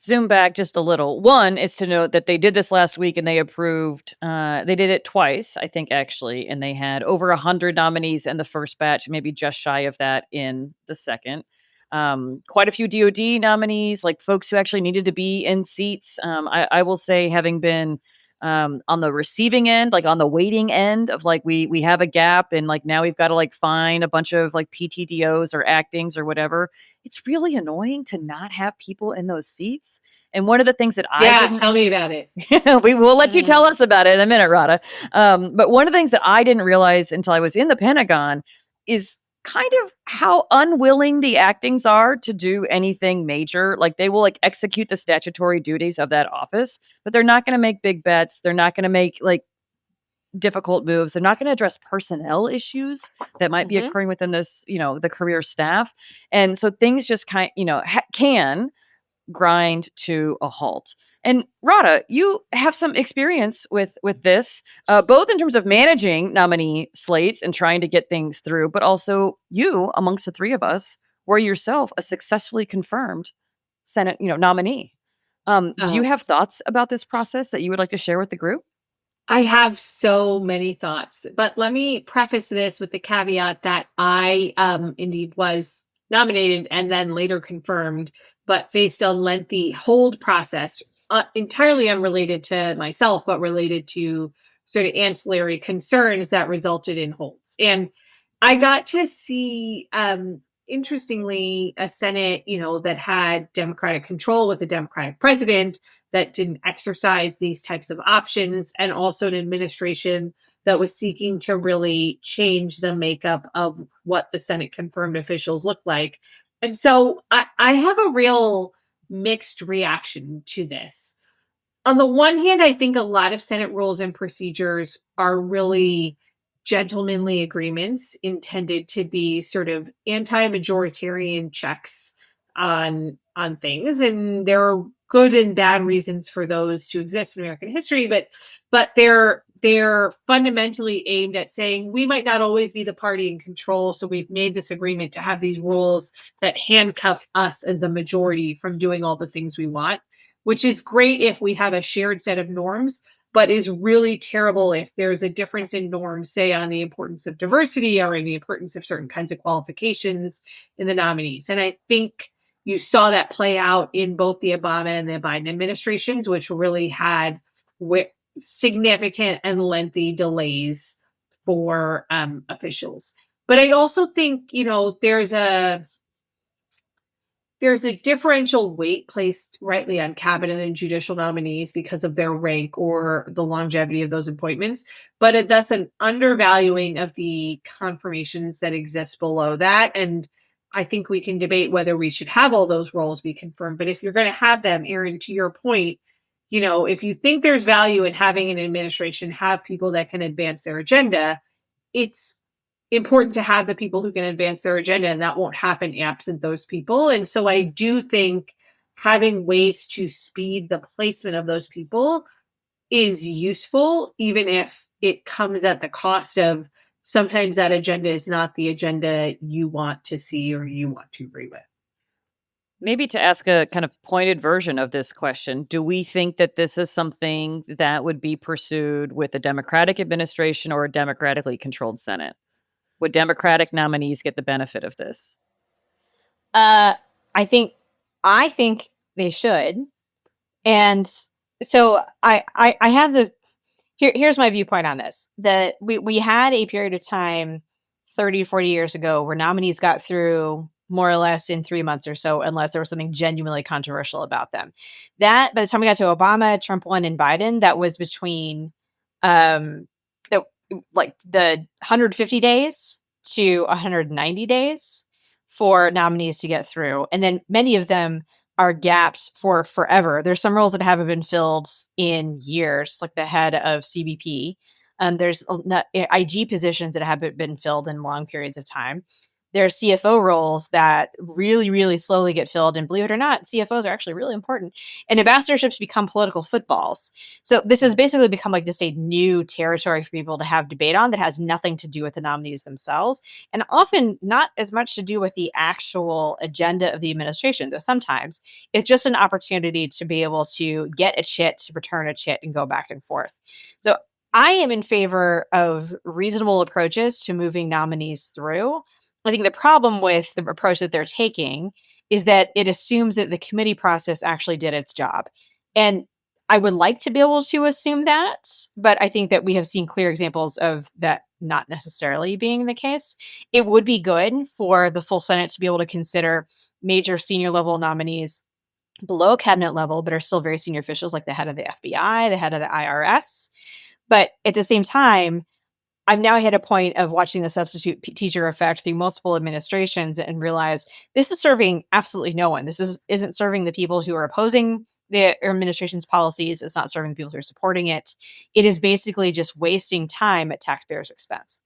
zoom back just a little. One is to note that they did this last week and they approved, they did it twice, I think, actually, and they had over 100 nominees in the first batch, maybe just shy of that in the second. Quite a few DOD nominees, like folks who actually needed to be in seats. I will say, having been on the receiving end, like on the waiting end of like we have a gap and like now we've got to like find a bunch of like PTDOs or actings or whatever. It's really annoying to not have people in those seats. And one of the things that I didn't tell me about it. we will let you tell us about it in a minute, Rada. But one of the things that I didn't realize until I was in the Pentagon is kind of how unwilling the actings are to do anything major. Like they will like execute the statutory duties of that office, but they're not going to make big bets. They're not going to make like difficult moves. They're not going to address personnel issues that might be occurring within this, the career staff. And so things just can grind to a halt. And Rada, you have some experience with this, both in terms of managing nominee slates and trying to get things through, but also you, amongst the three of us, were yourself a successfully confirmed Senate, nominee. Do you have thoughts about this process that you would like to share with the group? I have so many thoughts, but let me preface this with the caveat that I indeed was nominated and then later confirmed, but faced a lengthy hold process, entirely unrelated to myself, but related to sort of ancillary concerns that resulted in holds. And I got to see, interestingly, a Senate, that had Democratic control with a Democratic president that didn't exercise these types of options, and also an administration that was seeking to really change the makeup of what the Senate confirmed officials look like. And so I have a real mixed reaction to this. On the one hand, I think a lot of Senate rules and procedures are really gentlemanly agreements intended to be sort of anti-majoritarian checks on things, and there are good and bad reasons for those to exist in American history, but they're fundamentally aimed at saying we might not always be the party in control, so we've made this agreement to have these rules that handcuff us as the majority from doing all the things we want, which is great if we have a shared set of norms, but is really terrible if there's a difference in norms, say on the importance of diversity or in the importance of certain kinds of qualifications in the nominees. And I think you saw that play out in both the Obama and the Biden administrations, which really had significant and lengthy delays for officials. But I also think, there's a differential weight placed rightly on cabinet and judicial nominees because of their rank or the longevity of those appointments, but thus an undervaluing of the confirmations that exist below that. And I think we can debate whether we should have all those roles be confirmed. But if you're going to have them, Erin, to your point, if you think there's value in having an administration have people that can advance their agenda, it's important to have the people who can advance their agenda, and that won't happen absent those people. And so I do think having ways to speed the placement of those people is useful, even if it comes at the cost of sometimes that agenda is not the agenda you want to see or you want to agree with. Maybe to ask a kind of pointed version of this question, do we think that this is something that would be pursued with a Democratic administration or a democratically controlled Senate? Would Democratic nominees get the benefit of this? I think they should. And so I have this, here's my viewpoint on this, that we had a period of time 30, 40 years ago where nominees got through more or less in 3 months or so, unless there was something genuinely controversial about them. That by the time we got to Obama, Trump 1, and Biden, that was between the 150 days to 190 days for nominees to get through. And then many of them are gapped for forever. There's some roles that haven't been filled in years, like the head of CBP. There's IG positions that haven't been filled in long periods of time. There are CFO roles that really, really slowly get filled. And believe it or not, CFOs are actually really important. And ambassadorships become political footballs. So this has basically become like just a new territory for people to have debate on that has nothing to do with the nominees themselves, and often not as much to do with the actual agenda of the administration, though sometimes it's just an opportunity to be able to get a chit, to return a chit, and go back and forth. So I am in favor of reasonable approaches to moving nominees through. I think the problem with the approach that they're taking is that it assumes that the committee process actually did its job. And I would like to be able to assume that, but I think that we have seen clear examples of that not necessarily being the case. It would be good for the full Senate to be able to consider major senior level nominees below cabinet level, but are still very senior officials, like the head of the FBI, the head of the IRS. But at the same time, I've now hit a point of watching the substitute teacher effect through multiple administrations and realize this is serving absolutely no one. Isn't serving the people who are opposing the administration's policies. It's not serving the people who are supporting it. It is basically just wasting time at taxpayers' expense.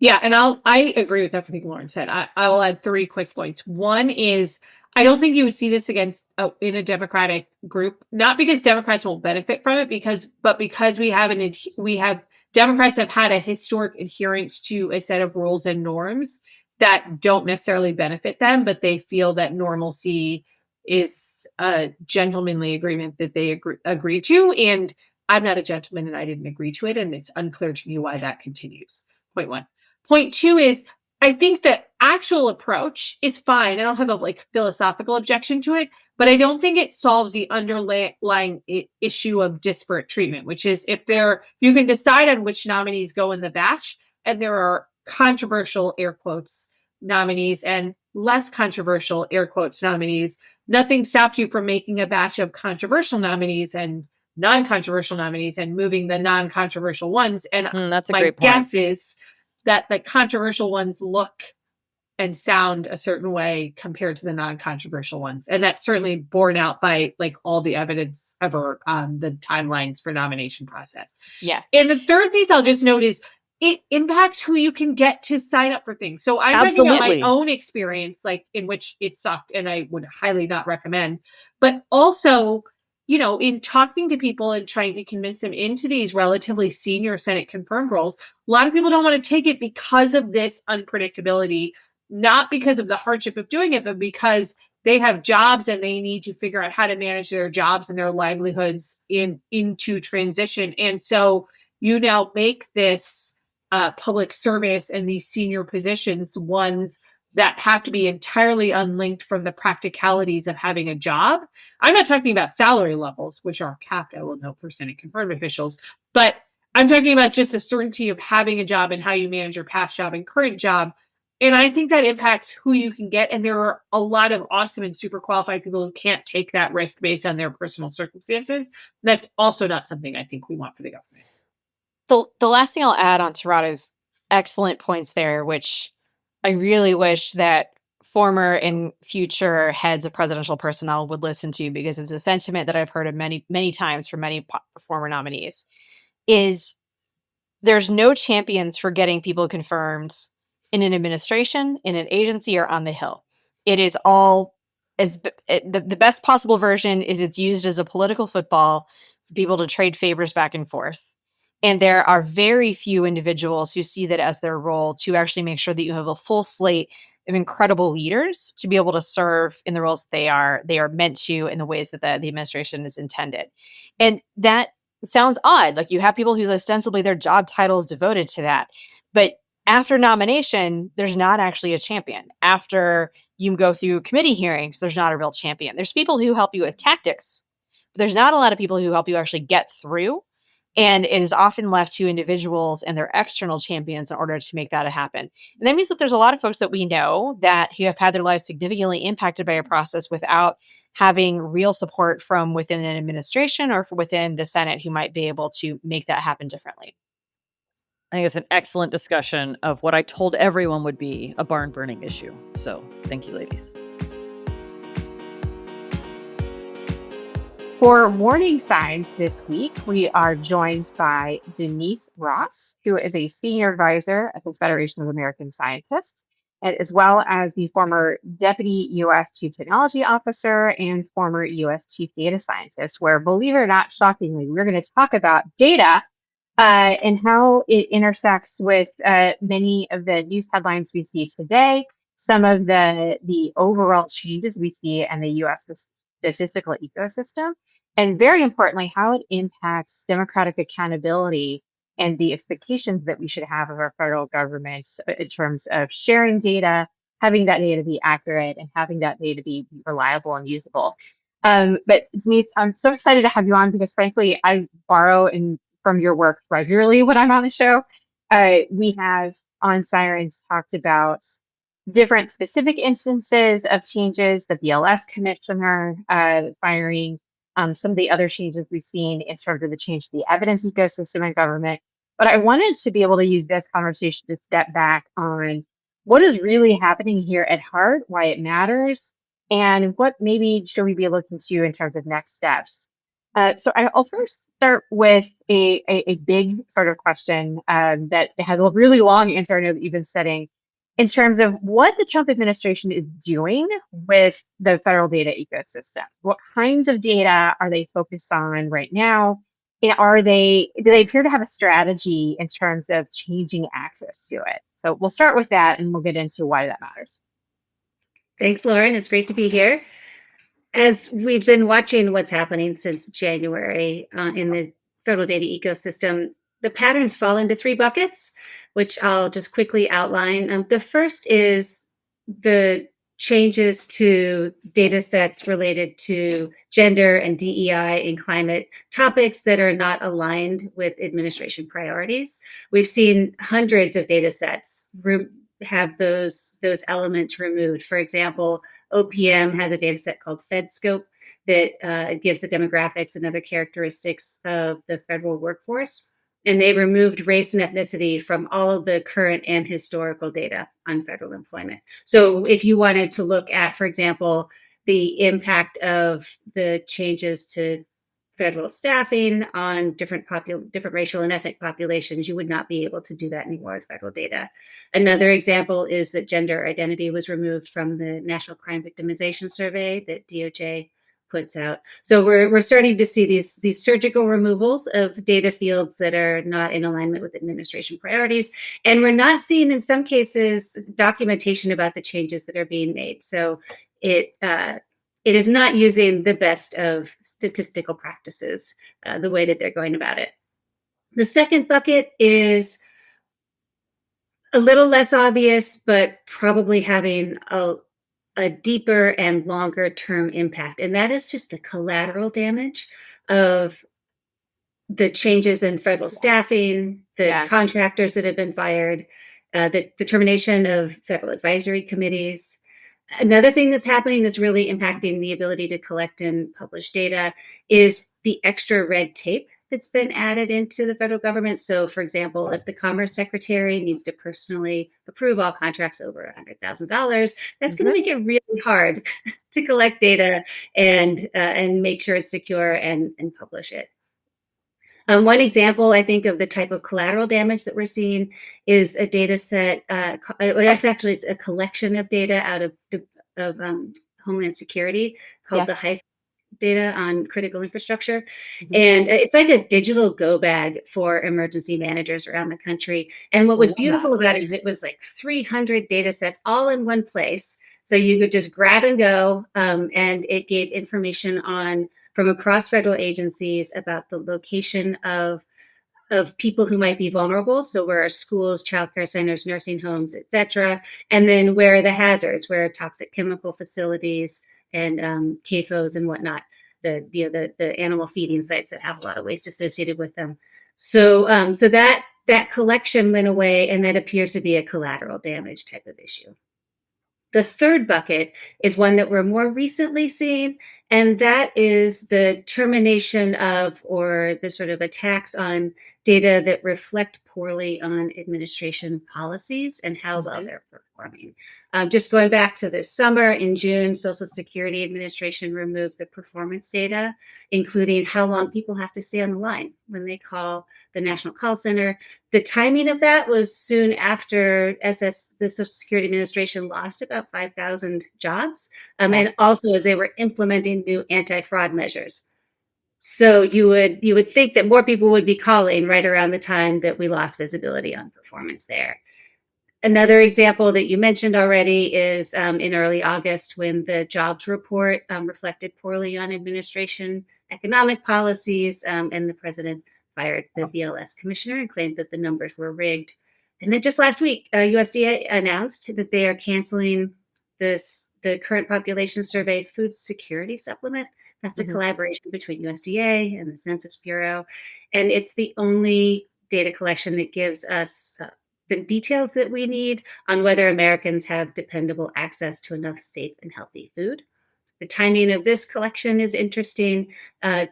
Yeah, and I agree with everything Lauren said. I will add 3 quick points. One is I don't think you would see this against in a Democratic group, not because Democrats won't benefit from it, but because we have Democrats have had a historic adherence to a set of rules and norms that don't necessarily benefit them, but they feel that normalcy is a gentlemanly agreement that they agree to. And I'm not a gentleman and I didn't agree to it. And it's unclear to me why that continues. Point 1. Point 2 is I think the actual approach is fine. I don't have a philosophical objection to it, but I don't think it solves the underlying issue of disparate treatment, which is if you can decide on which nominees go in the batch, and there are controversial air quotes nominees and less controversial air quotes nominees, nothing stops you from making a batch of controversial nominees and non-controversial nominees and moving the non-controversial ones. And that's a my great point. guess is that the controversial ones look and sound a certain way compared to the non-controversial ones. And that's certainly borne out by all the evidence ever on the timelines for nomination process. Yeah. And the third piece I'll just note is it impacts who you can get to sign up for things. So I'm talking about my own experience, in which it sucked and I would highly not recommend, but also, in talking to people and trying to convince them into these relatively senior Senate confirmed roles, a lot of people don't want to take it because of this unpredictability, not because of the hardship of doing it, but because they have jobs and they need to figure out how to manage their jobs and their livelihoods into transition. And so you now make this public service and these senior positions ones that have to be entirely unlinked from the practicalities of having a job. I'm not talking about salary levels, which are capped, I will note, for Senate confirmed officials, but I'm talking about just the certainty of having a job and how you manage your past job and current job. And I think that impacts who you can get. And there are a lot of awesome and super qualified people who can't take that risk based on their personal circumstances. That's also not something I think we want for the government. The last thing I'll add on to Rada's excellent points there, which I really wish that former and future heads of presidential personnel would listen to, because it's a sentiment that I've heard of many, many times from many former nominees, is there's no champions for getting people confirmed in an administration, in an agency, or on the Hill. It is all the best possible version is it's used as a political football for people to trade favors back and forth. And there are very few individuals who see that as their role to actually make sure that you have a full slate of incredible leaders to be able to serve in the roles that they are meant to, in the ways that the administration is intended. And that sounds odd. You have people whose ostensibly their job title is devoted to that. But after nomination, there's not actually a champion. After you go through committee hearings, there's not a real champion. There's people who help you with tactics, but there's not a lot of people who help you actually get through. And it is often left to individuals and their external champions in order to make that happen. And that means that there's a lot of folks that we know that who have had their lives significantly impacted by a process without having real support from within an administration or from within the Senate who might be able to make that happen differently. I think it's an excellent discussion of what I told everyone would be a barn burning issue. So thank you, ladies. For Warning Signs this week, we are joined by Denice Ross, who is a senior advisor at the Federation of American Scientists, as well as the former Deputy U.S. Chief Technology Officer and former U.S. Chief Data Scientist, where, believe it or not, shockingly, we're going to talk about data and how it intersects with many of the news headlines we see today, some of the overall changes we see in the U.S. statistical ecosystem, and very importantly, how it impacts democratic accountability and the expectations that we should have of our federal government in terms of sharing data, having that data be accurate, and having that data be reliable and usable. But Denise, I'm so excited to have you on because frankly, I borrow from your work regularly when I'm on the show. We have on Sirens talked about different specific instances of changes, the BLS commissioner firing, some of the other changes we've seen in terms of the change to the evidence ecosystem in government. But I wanted to be able to use this conversation to step back on what is really happening here at heart, why it matters, and what maybe should we be looking to in terms of next steps. So I'll first start with a big sort of question that has a really long answer. I know that you've been studying in terms of what the Trump administration is doing with the federal data ecosystem. What kinds of data are they focused on right now? And do they appear to have a strategy in terms of changing access to it? So we'll start with that and we'll get into why that matters. Thanks, Lauren. It's great to be here. As we've been watching what's happening since January in the federal data ecosystem, the patterns fall into three buckets, which I'll just quickly outline. The first is the changes to data sets related to gender and DEI and climate topics that are not aligned with administration priorities. We've seen hundreds of data sets have those elements removed. For example, OPM has a data set called FedScope that gives the demographics and other characteristics of the federal workforce. And they removed race and ethnicity from all of the current and historical data on federal employment. So if you wanted to look at, for example, the impact of the changes to federal staffing on different racial and ethnic populations, you would not be able to do that anymore with federal data. Another example is that gender identity was removed from the National Crime Victimization Survey that DOJ puts out. So we're starting to see these surgical removals of data fields that are not in alignment with administration priorities. And we're not seeing, in some cases, documentation about the changes that are being made. So it is not using the best of statistical practices the way that they're going about it. The second bucket is a little less obvious, but probably having a deeper and longer term impact. And that is just the collateral damage of the changes in federal staffing, the contractors that have been fired, the termination of federal advisory committees. Another thing that's happening that's really impacting the ability to collect and publish data is the extra red tape that's been added into the federal government. So, for example, if the Commerce Secretary needs to personally approve all contracts over $100,000, that's going to make it really hard to collect data and make sure it's secure and publish it. One example, I think, of the type of collateral damage that we're seeing is a data set. It's a collection of data out of Homeland Security called the HIFE data on critical infrastructure. Mm-hmm. And it's like a digital go bag for emergency managers around the country. And what was beautiful about it is it was like 300 data sets all in one place. So you could just grab and go, and it gave information from across federal agencies about the location of people who might be vulnerable. So where are schools, childcare centers, nursing homes, et cetera. And then where are the hazards, where are toxic chemical facilities and GOFOs and whatnot, the animal feeding sites that have a lot of waste associated with them. So that collection went away, and that appears to be a collateral damage type of issue. The third bucket is one that we're more recently seeing, and that is the termination of, or the sort of attacks on data that reflect poorly on administration policies and how well they're performing. Just going back to this summer, in June, Social Security Administration removed the performance data, including how long people have to stay on the line when they call the National Call Center. The timing of that was soon after the Social Security Administration lost about 5,000 jobs, and also as they were implementing new anti-fraud measures. So you would think that more people would be calling right around the time that we lost visibility on performance there. Another example that you mentioned already is in early August, when the jobs report reflected poorly on administration economic policies, and the president fired the BLS commissioner and claimed that the numbers were rigged. And then just last week, USDA announced that they are canceling the current population survey food security supplement That's a collaboration between USDA and the Census Bureau. And it's the only data collection that gives us the details that we need on whether Americans have dependable access to enough safe and healthy food. The timing of this collection is interesting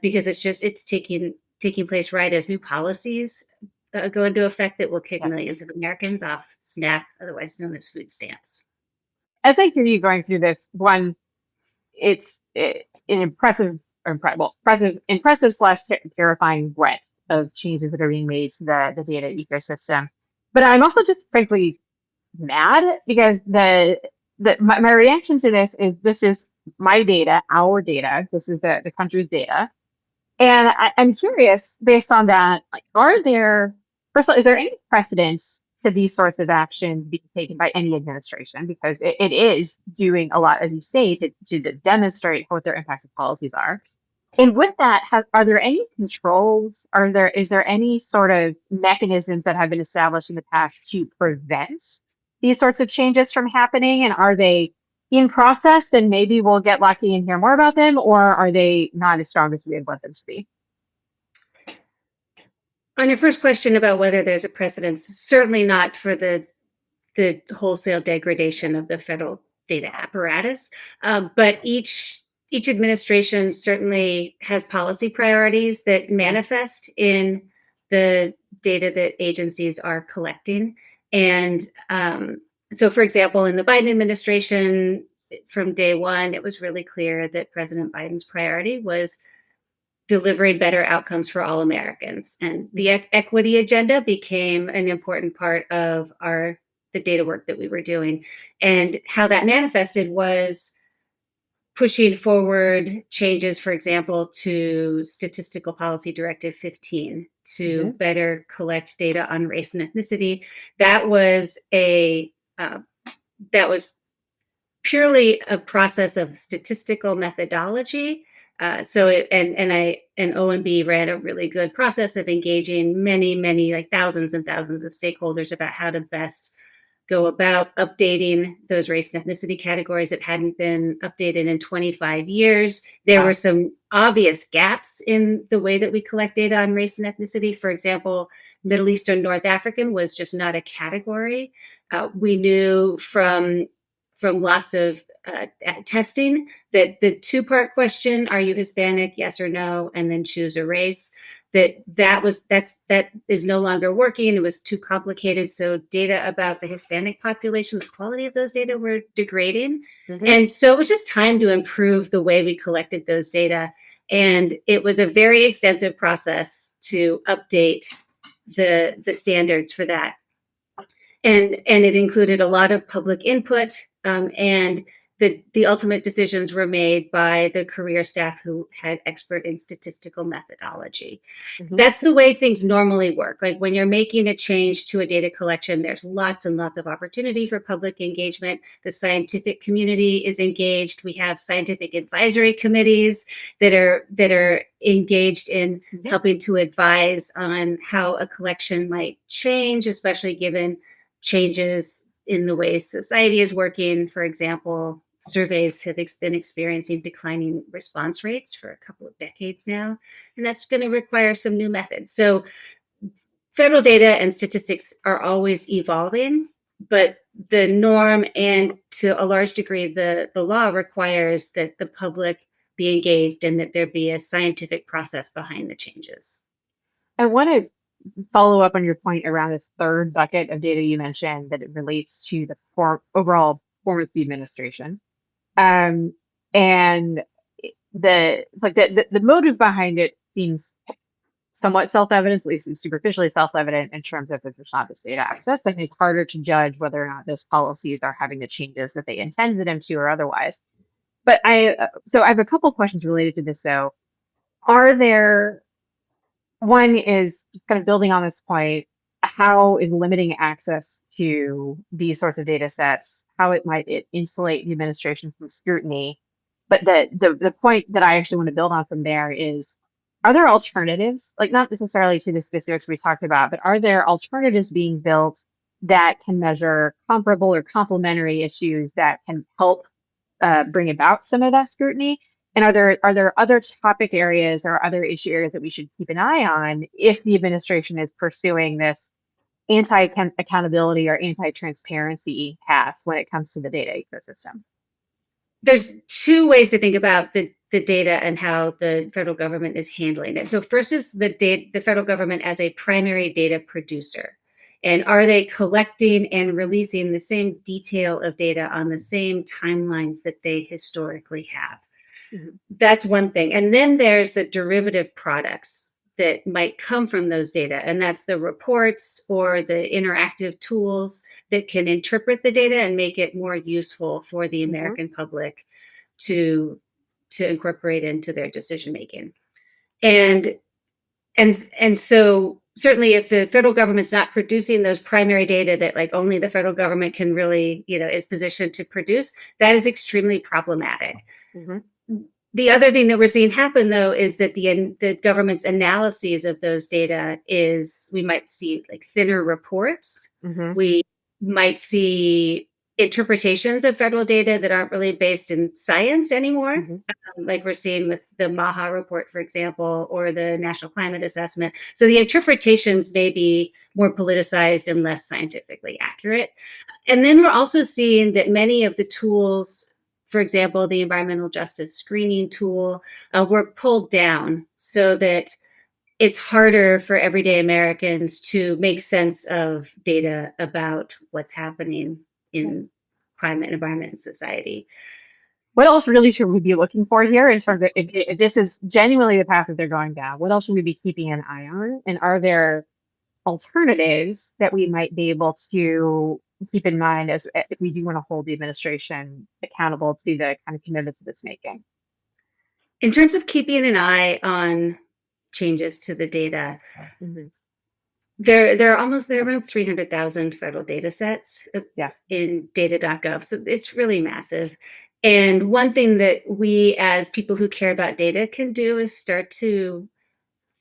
because it's taking place right as new policies go into effect that will kick millions of Americans off SNAP, otherwise known as food stamps. As I hear you going through this, one, it's an impressive slash terrifying breadth of changes that are being made to the data ecosystem. But I'm also just frankly mad because my reaction to this is my data, our data. This is the country's data. And I'm curious, based on that, like, first of all, is there any precedence to these sorts of actions being taken by any administration? Because it is doing a lot, as you say, to demonstrate what their impact of policies are. And with that, are there any controls? Is there any sort of mechanisms that have been established in the past to prevent these sorts of changes from happening? And are they in process, and maybe we'll get lucky and hear more about them, or are they not as strong as we would want them to be? On your first question about whether there's a precedence, certainly not for the wholesale degradation of the federal data apparatus, but each administration certainly has policy priorities that manifest in the data that agencies are collecting. And so, for example, in the Biden administration, from day one, it was really clear that President Biden's priority was delivering better outcomes for all Americans. And the equity agenda became an important part of the data work that we were doing. And how that manifested was pushing forward changes, for example, to Statistical Policy Directive 15 to better collect data on race and ethnicity. That was purely a process of statistical methodology. So OMB ran a really good process of engaging many, like thousands and thousands of stakeholders about how to best go about updating those race and ethnicity categories that hadn't been updated in 25 years. There were some obvious gaps in the way that we collect data on race and ethnicity. For example, Middle Eastern North African was just not a category. We knew from lots of testing that the two-part question, are you Hispanic, yes or no, and then choose a race, that is no longer working. It was too complicated. So data about the Hispanic population, the quality of those data were degrading. And so it was just time to improve the way we collected those data. And it was a very extensive process to update the standards for that. And it included a lot of public input, and the ultimate decisions were made by the career staff who had expert in statistical methodology. That's the way things normally work. Like when you're making a change to a data collection, there's lots and lots of opportunity for public engagement. The scientific community is engaged. We have scientific advisory committees that are engaged in helping to advise on how a collection might change, especially given changes in the way society is working. For example, surveys have been experiencing declining response rates for a couple of decades now, and that's going to require some new methods. So federal data and statistics are always evolving, but the norm and to a large degree, the law requires that the public be engaged and that there be a scientific process behind the changes. I want to follow up on your point around this third bucket of data you mentioned, that it relates to the overall performance of the administration. And the motive behind it seems somewhat self-evident, at least it's superficially self-evident in terms of there's not this data access, but it's harder to judge whether or not those policies are having the changes that they intended them to or otherwise. But I have a couple questions related to this though. One is just kind of building on this point, how is limiting access to these sorts of data sets, how it might insulate the administration from scrutiny? But the point that I actually want to build on from there is, are there alternatives, like not necessarily to the specifics we talked about, but are there alternatives being built that can measure comparable or complementary issues that can help bring about some of that scrutiny? And are there other topic areas or other issue areas that we should keep an eye on if the administration is pursuing this anti-accountability or anti-transparency path when it comes to the data ecosystem? There's two ways to think about the data and how the federal government is handling it. So first is the federal government as a primary data producer. And are they collecting and releasing the same detail of data on the same timelines that they historically have? Mm-hmm. That's one thing. And then there's the derivative products that might come from those data. And that's the reports or the interactive tools that can interpret the data and make it more useful for the American public to incorporate into their decision making. And so certainly if the federal government's not producing those primary data that like only the federal government can really, is positioned to produce, that is extremely problematic. Mm-hmm. The other thing that we're seeing happen, though, is that the government's analyses of those data is we might see like thinner reports. Mm-hmm. We might see interpretations of federal data that aren't really based in science anymore, like we're seeing with the MAHA report, for example, or the National Climate Assessment. So the interpretations may be more politicized and less scientifically accurate. And then we're also seeing that many of the tools, for example, the environmental justice screening tool, were pulled down so that it's harder for everyday Americans to make sense of data about what's happening in climate, environment, and society. What else really should we be looking for here in terms of if this is genuinely the path that they're going down? What else should we be keeping an eye on? And are there alternatives that we might be able to keep in mind as if we do want to hold the administration accountable to the kind of commitments that it's making? In terms of keeping an eye on changes to the data, there are around 300,000 federal data sets in data.gov. So it's really massive. And one thing that we as people who care about data can do is start to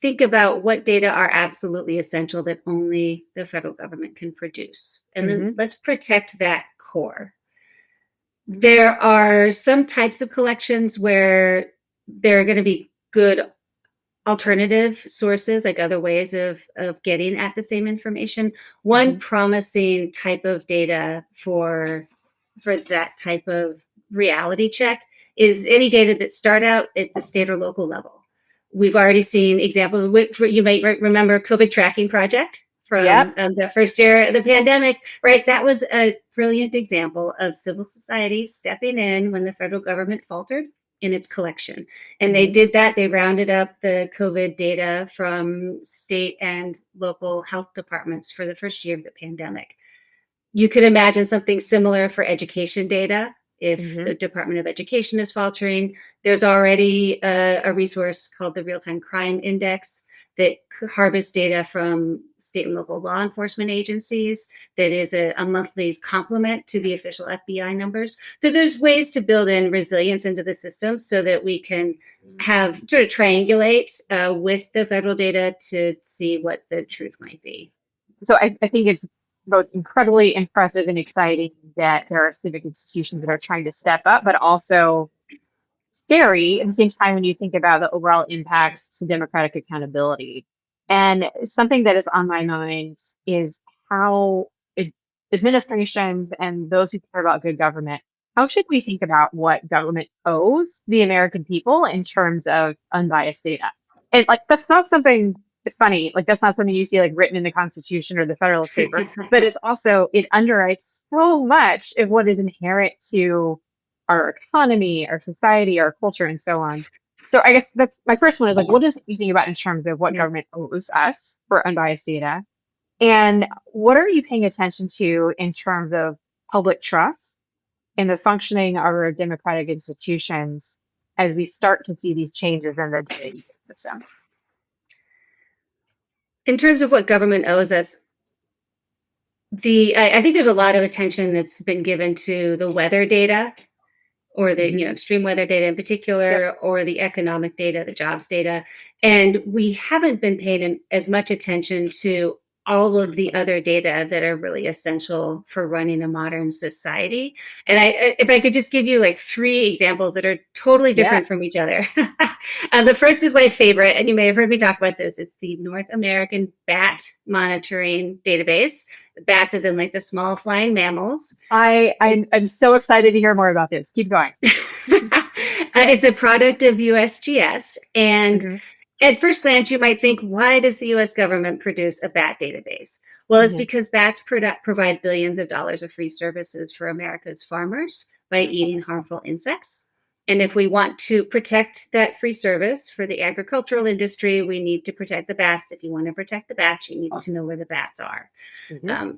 think about what data are absolutely essential that only the federal government can produce. And then let's protect that core. There are some types of collections where there are going to be good alternative sources, like other ways of getting at the same information. One promising type of data for that type of reality check is any data that start out at the state or local level. We've already seen examples. You might remember COVID tracking project from the first year of the pandemic, right? That was a brilliant example of civil society stepping in when the federal government faltered in its collection. And they did that. They rounded up the COVID data from state and local health departments for the first year of the pandemic. You could imagine something similar for education data. If the Department of Education is faltering, there's already a resource called the Real-Time Crime Index that harvests data from state and local law enforcement agencies that is a monthly complement to the official FBI numbers. So there's ways to build in resilience into the system so that we can have sort of triangulate with the federal data to see what the truth might be. So I think it's both incredibly impressive and exciting that there are civic institutions that are trying to step up, but also scary at the same time when you think about the overall impacts to democratic accountability. And something that is on my mind is how administrations and those who care about good government, how should we think about what government owes the American people in terms of unbiased data? And like, that's not something, it's funny, like that's not something you see like written in the Constitution or the Federalist Papers, but it's also, it underwrites so much of what is inherent to our economy, our society, our culture, and so on. So I guess that's my first one is like, what is you think about in terms of what government owes us for unbiased data? And what are you paying attention to in terms of public trust in the functioning of our democratic institutions as we start to see these changes in the data ecosystem? In terms of what government owes us, I think there's a lot of attention that's been given to the weather data, or the extreme weather data in particular, or the economic data, the jobs data. And we haven't been paying as much attention to all of the other data that are really essential for running a modern society. And if I could just give you like 3 examples that are totally different from each other. The first is my favorite, and you may have heard me talk about this. It's the North American Bat Monitoring Database. Bats as in like the small flying mammals. I'm so excited to hear more about this. Keep going. It's a product of USGS. And at first glance, you might think, why does the US government produce a bat database? Well, it's because bats provide billions of dollars of free services for America's farmers by eating harmful insects. And if we want to protect that free service for the agricultural industry, we need to protect the bats. If you want to protect the bats, you need to know where the bats are.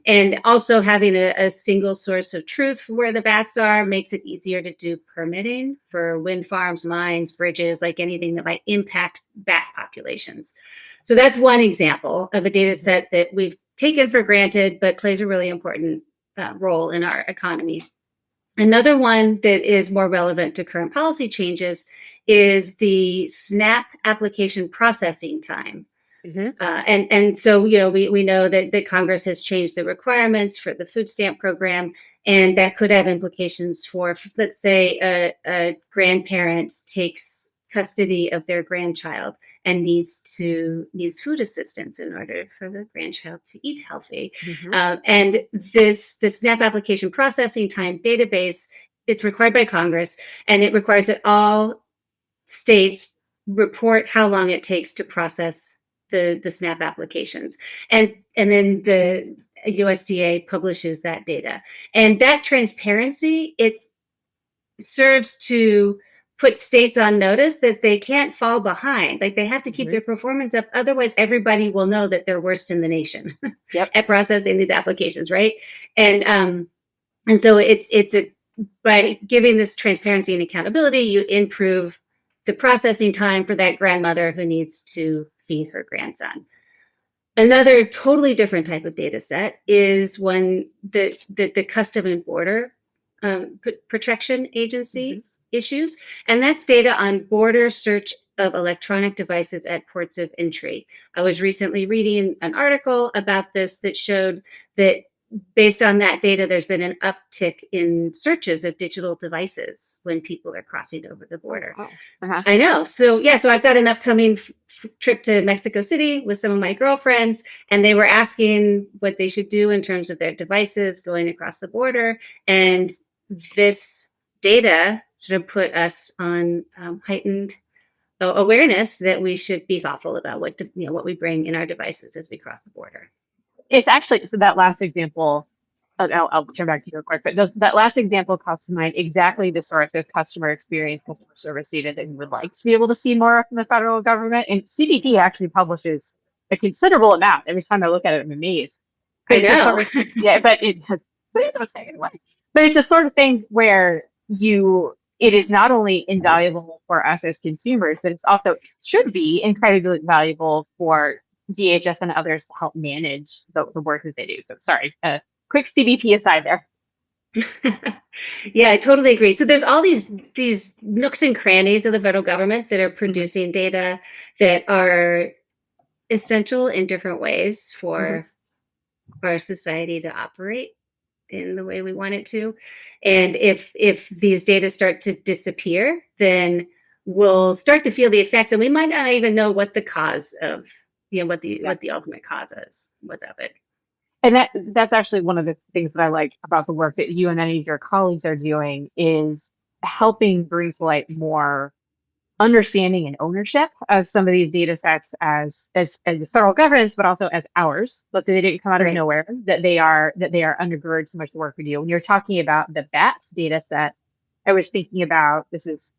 And also having a single source of truth for where the bats are makes it easier to do permitting for wind farms, mines, bridges, like anything that might impact bat populations. So that's one example of a data set that we've taken for granted, but plays a really important role in our economy. Another one that is more relevant to current policy changes is the SNAP application processing time. And so, we know that Congress has changed the requirements for the food stamp program, and that could have implications for, let's say, a grandparent takes custody of their grandchild and needs food assistance in order for the grandchild to eat healthy. And the SNAP application processing time database, it's required by Congress, and it requires that all states report how long it takes to process the SNAP applications. And then the USDA publishes that data. And that transparency, it serves to put states on notice that they can't fall behind. Like they have to keep their performance up. Otherwise, everybody will know that they're worst in the nation at processing these applications, right? And so by giving this transparency and accountability, you improve the processing time for that grandmother who needs to feed her grandson. Another totally different type of data set is when the Custom and Border Protection Agency issues, and that's data on border search of electronic devices at ports of entry. I was recently reading an article about this that showed that based on that data, there's been an uptick in searches of digital devices when people are crossing over the border. I know. So I've got an upcoming trip to Mexico City with some of my girlfriends, and they were asking what they should do in terms of their devices going across the border. And this data should have put us on heightened awareness that we should be thoughtful about what we bring in our devices as we cross the border. It's actually, so that last example, I'll turn back to you real quick, but that last example calls to mind exactly the sort of customer experience, customer service data that we would like to be able to see more from the federal government. And CBP actually publishes a considerable amount. Every time I look at it, I'm amazed. I know. But it's a sort of thing where it is not only invaluable for us as consumers, but it's also should be incredibly valuable for DHS and others to help manage the work that they do. So sorry, quick CBP aside there. Yeah, I totally agree. So there's all these nooks and crannies of the federal government that are producing data that are essential in different ways for our society to operate in the way we want it to. And if these data start to disappear, then we'll start to feel the effects, and we might not even know what the cause of what the ultimate cause was of it. And that's actually one of the things that I like about the work that you and any of your colleagues are doing is helping bring to light more understanding and ownership of some of these data sets as the federal government's, but also as ours. But they didn't come out of nowhere, that they undergird so much the work we do. When you're talking about the bats data set, I was thinking about this is,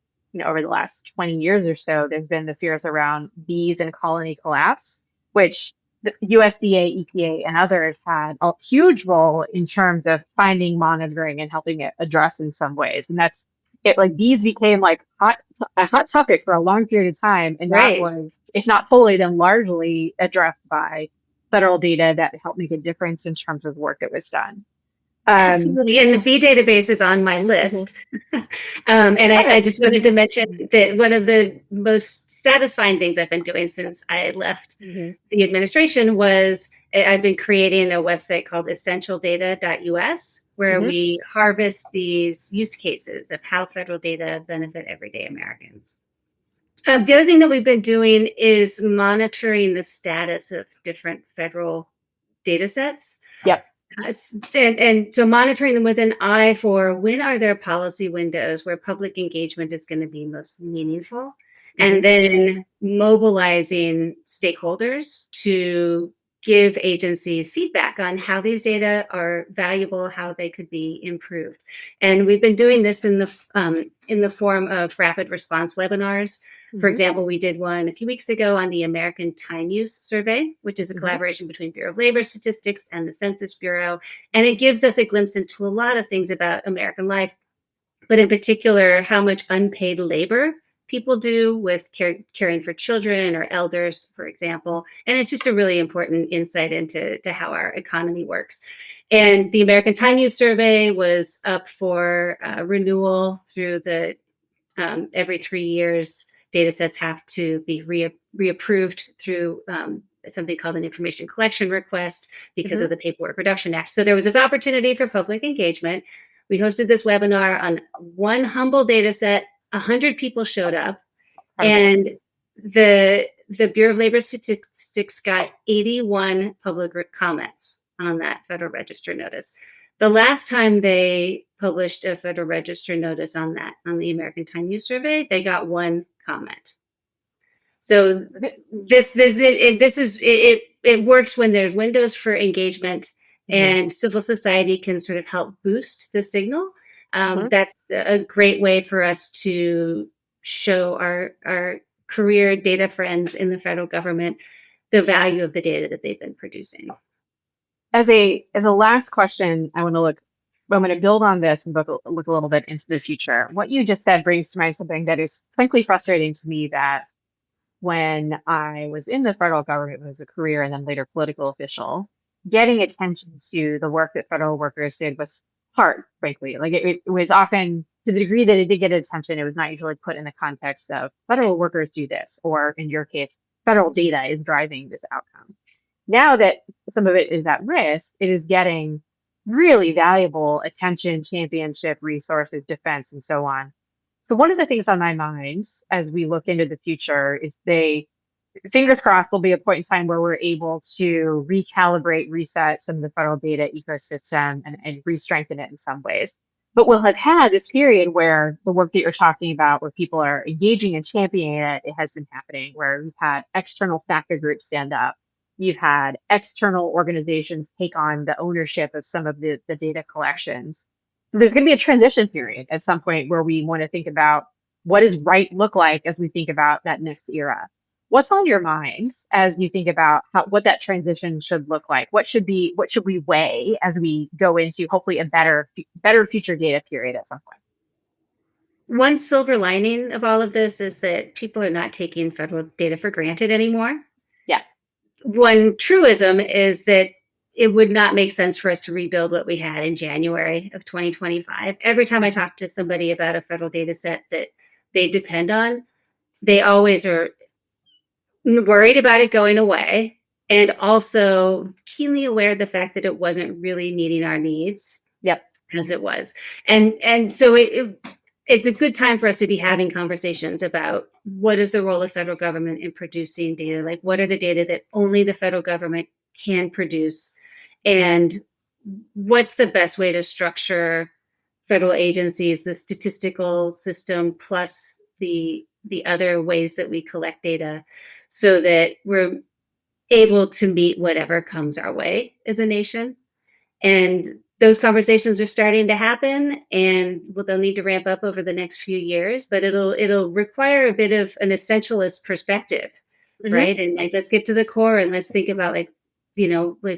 over the last 20 years or so, there's been the fears around bees and colony collapse, which the USDA, EPA, and others had a huge role in terms of finding, monitoring, and helping it address in some ways. And that's it. Like bees became like a hot topic for a long period of time, and that was, if not fully, then largely addressed by federal data that helped make a difference in terms of work that was done. Absolutely. And the bee database is on my list. And I just wanted to mention that one of the most satisfying things I've been doing since I left the administration was I've been creating a website called essentialdata.us, where we harvest these use cases of how federal data benefit everyday Americans. The other thing that we've been doing is monitoring the status of different federal data sets. Yep. And so monitoring them with an eye for when are there policy windows where public engagement is going to be most meaningful, and then mobilizing stakeholders to give agencies feedback on how these data are valuable, how they could be improved. And we've been doing this in the form of rapid response webinars. For example, we did one a few weeks ago on the American Time Use Survey, which is a collaboration between Bureau of Labor Statistics and the Census Bureau. And it gives us a glimpse into a lot of things about American life, but in particular, how much unpaid labor people do with caring for children or elders, for example. And it's just a really important insight into how our economy works. And the American Time Use Survey was up for renewal through the every 3 years. Data sets have to be reapproved through something called an information collection request because of the Paperwork Reduction Act. So there was this opportunity for public engagement. We hosted this webinar on one humble data set. 100 people showed up, and the Bureau of Labor Statistics got 81 public comments on that Federal Register notice. The last time they published a Federal Register notice on the American Time Use Survey, they got 1 comment. So it works when there's windows for engagement and civil society can sort of help boost the signal. That's a great way for us to show our career data friends in the federal government the value of the data that they've been producing. As a last question, I'm going to build on this and look a little bit into the future. What you just said brings to mind something that is frankly frustrating to me, that when I was in the federal government as a career and then later political official, getting attention to the work that federal workers did was hard, frankly. Like it was often, to the degree that it did get attention, it was not usually put in the context of federal workers do this, or in your case, federal data is driving this outcome. Now that some of it is at risk, it is getting really valuable attention, championship, resources, defense, and so on. So one of the things on my mind as we look into the future is fingers crossed, there'll be a point in time where we're able to recalibrate, reset some of the federal data ecosystem and re-strengthen it in some ways. But we'll have had this period where the work that you're talking about, where people are engaging and championing it has been happening, where we've had external factor groups stand up. You've had external organizations take on the ownership of some of the data collections. So there's going to be a transition period at some point where we want to think about what does right look like as we think about that next era. What's on your minds as you think about what that transition should look like? What should we weigh as we go into hopefully a better future data period at some point? One silver lining of all of this is that people are not taking federal data for granted anymore. Yeah. One truism is that it would not make sense for us to rebuild what we had in January of 2025. Every time I talk to somebody about a federal data set that they depend on, they always are worried about it going away, and also keenly aware of the fact that it wasn't really meeting our needs. Yep. As it was. And so it's a good time for us to be having conversations about what is the role of federal government in producing data? Like, what are the data that only the federal government can produce? And what's the best way to structure federal agencies, the statistical system, plus the other ways that we collect data, so that we're able to meet whatever comes our way as a nation? And those conversations are starting to happen, and they'll need to ramp up over the next few years, but it'll require a bit of an essentialist perspective, right? And let's get to the core and let's think about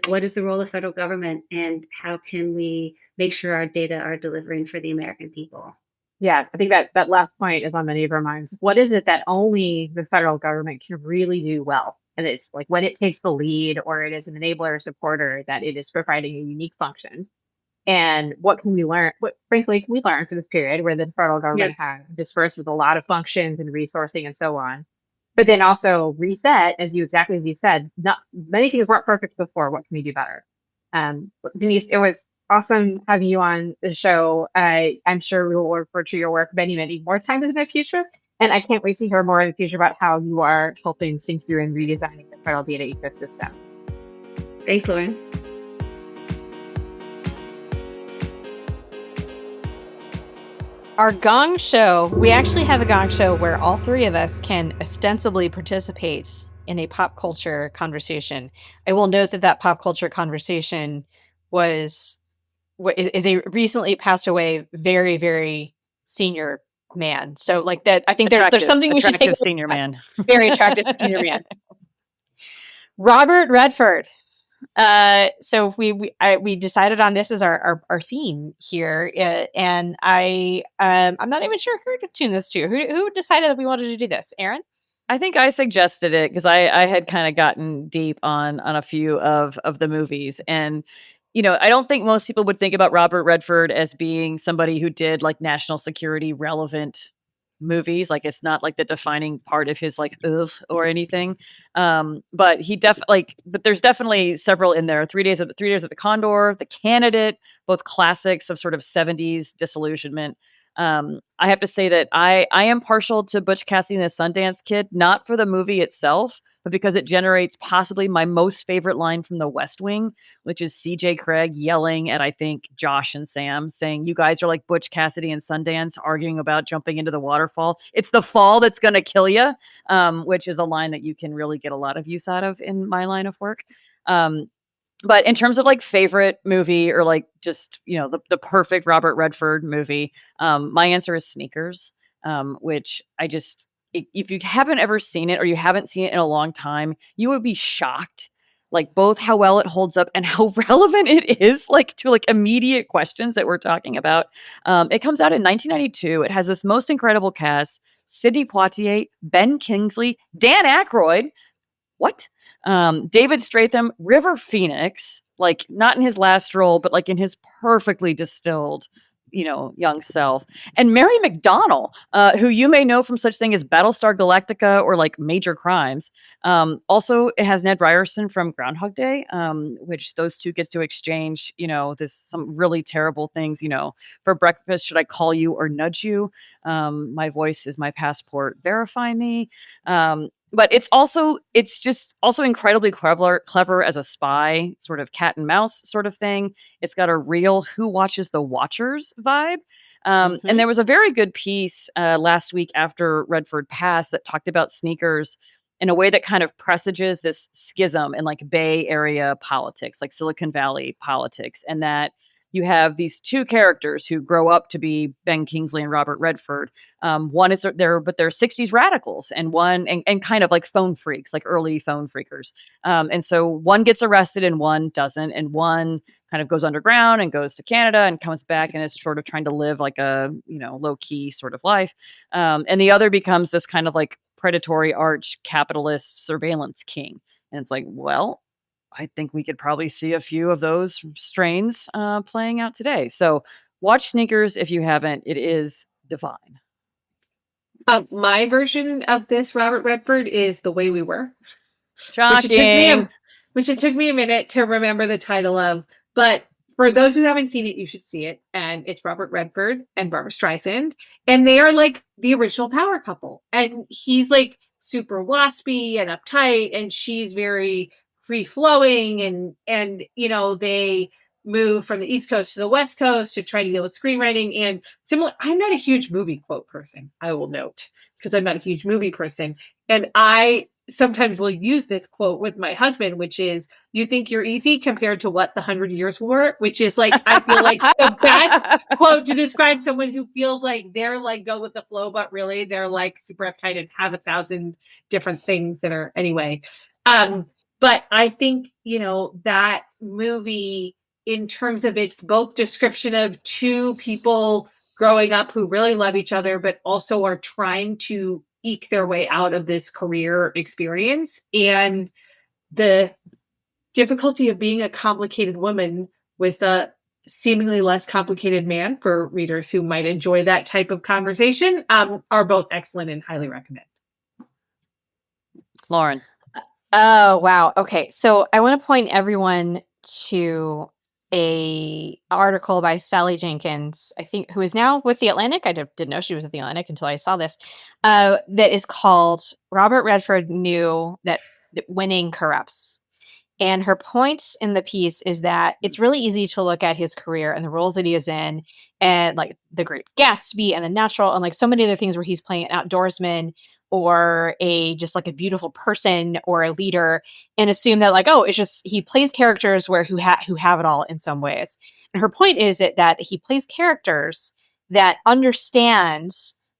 what is the role of federal government and how can we make sure our data are delivering for the American people? Yeah, I think that last point is on many of our minds. What is it that only the federal government can really do well? And it's like when it takes the lead, or it is an enabler or supporter, that it is providing a unique function. And what can we learn? What frankly can we learn from this period where the federal government had dispersed with a lot of functions and resourcing and so on? but then also reset, as you said. Not many things weren't perfect before. What can we do better? Denice, it was awesome having you on the show. I'm sure we will refer to your work many, many more times in the future. And I can't wait to hear more in the future about how you are helping think through and redesigning the federal data ecosystem. Thanks, Lauren. Our Gong Show, we actually have a Gong Show where all three of us can ostensibly participate in a pop culture conversation. I will note that pop culture conversation is a recently passed away very, very senior man. So like that, I think there's something we should take. Attractive senior man. Very attractive senior man. Robert Redford. So we decided on this as our theme here, and I'm not even sure who to tune this to. Who decided that we wanted to do this? Aaron? I think I suggested it because I had kind of gotten deep on a few of the movies, and I don't think most people would think about Robert Redford as being somebody who did like national security relevant movies. Like it's not like the defining part of his like or anything. But but there's definitely several in there. 3 Days of the Condor, The Candidate, both classics of sort of 70s disillusionment. I have to say that I am partial to Butch Cassidy and the Sundance Kid, not for the movie itself, but because it generates possibly my most favorite line from The West Wing, which is CJ Craig yelling at, I think, Josh and Sam, saying, "You guys are like Butch Cassidy and Sundance arguing about jumping into the waterfall. It's the fall that's going to kill you," which is a line that you can really get a lot of use out of in my line of work. But in terms of like favorite movie or like just, the perfect Robert Redford movie, my answer is Sneakers, which if you haven't ever seen it or you haven't seen it in a long time, you would be shocked, like both how well it holds up and how relevant it is, like to like immediate questions that we're talking about. It comes out in 1992. It has this most incredible cast: Sidney Poitier, Ben Kingsley, Dan Aykroyd. What? David Stratham, River Phoenix, like not in his last role, but like in his perfectly distilled, young self. And Mary McDonnell, who you may know from such thing as Battlestar Galactica or like Major Crimes. Also, it has Ned Ryerson from Groundhog Day, which those two get to exchange, some really terrible things, for breakfast, should I call you or nudge you? My voice is my passport. Verify me. But it's just also incredibly clever as a spy, sort of cat and mouse sort of thing. It's got a real Who Watches the Watchers vibe. And there was a very good piece last week after Redford passed that talked about Sneakers in a way that kind of presages this schism in like Bay Area politics, like Silicon Valley politics, and that you have these two characters who grow up to be Ben Kingsley and Robert Redford. One is they're 60s radicals, and one and kind of like phone freaks, like early phone freakers. And so one gets arrested and one doesn't, and one kind of goes underground and goes to Canada and comes back and is sort of trying to live like a low key sort of life. And the other becomes this kind of like predatory arch capitalist surveillance king. And it's like, well, I think we could probably see a few of those strains playing out today. So watch Sneakers if you haven't. It is divine. My version of this Robert Redford is The Way We Were. Shocking. Which it took me a minute to remember the title of. But for those who haven't seen it, you should see it. And it's Robert Redford and Barbra Streisand. And they are like the original power couple. And he's like super waspy and uptight, and she's very free-flowing, and they move from the East Coast to the West Coast to try to deal with screenwriting and similar. I'm not a huge movie quote person, I will note, because I'm not a huge movie person. And I sometimes will use this quote with my husband, which is, "You think you're easy compared to what the 100 years were," which is like, I feel like the best quote to describe someone who feels like they're like go with the flow, but really they're like super uptight and have 1,000 different things that are anyway. But I think, that movie, in terms of its both description of two people growing up who really love each other, but also are trying to eke their way out of this career experience, and the difficulty of being a complicated woman with a seemingly less complicated man, for readers who might enjoy that type of conversation, are both excellent and highly recommend. Lauren. Oh, wow. Okay. So I want to point everyone to a article by Sally Jenkins, I think, who is now with The Atlantic. I didn't know she was at The Atlantic until I saw this. That is called Robert Redford Knew That Winning Corrupts. And her point in the piece is that it's really easy to look at his career and the roles that he is in, and like The Great Gatsby and The Natural, and like so many other things where he's playing an outdoorsman or just like a beautiful person or a leader, and assume that like, oh, it's just he plays characters who have it all in some ways. And her point is that he plays characters that understand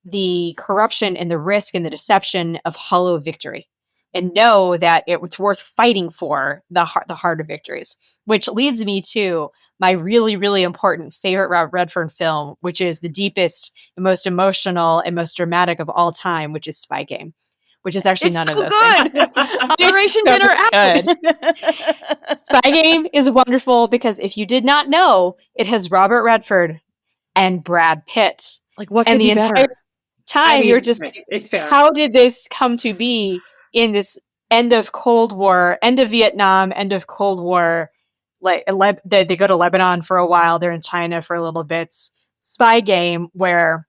the corruption and the risk and the deception of hollow victory, and know that it's worth fighting for the harder victories, which leads me to my really, really important favorite Robert Redford film, which is the deepest, most emotional, and most dramatic of all time, which is Spy Game, which is actually none of those things. Operation Dinner Good. Spy Game is wonderful because if you did not know, it has Robert Redford and Brad Pitt. Like, what and could the be entire better? time you're just how did this come to be in this end of Vietnam, end of Cold War, like they go to Lebanon for a while, they're in China for a little bit. Spy Game, where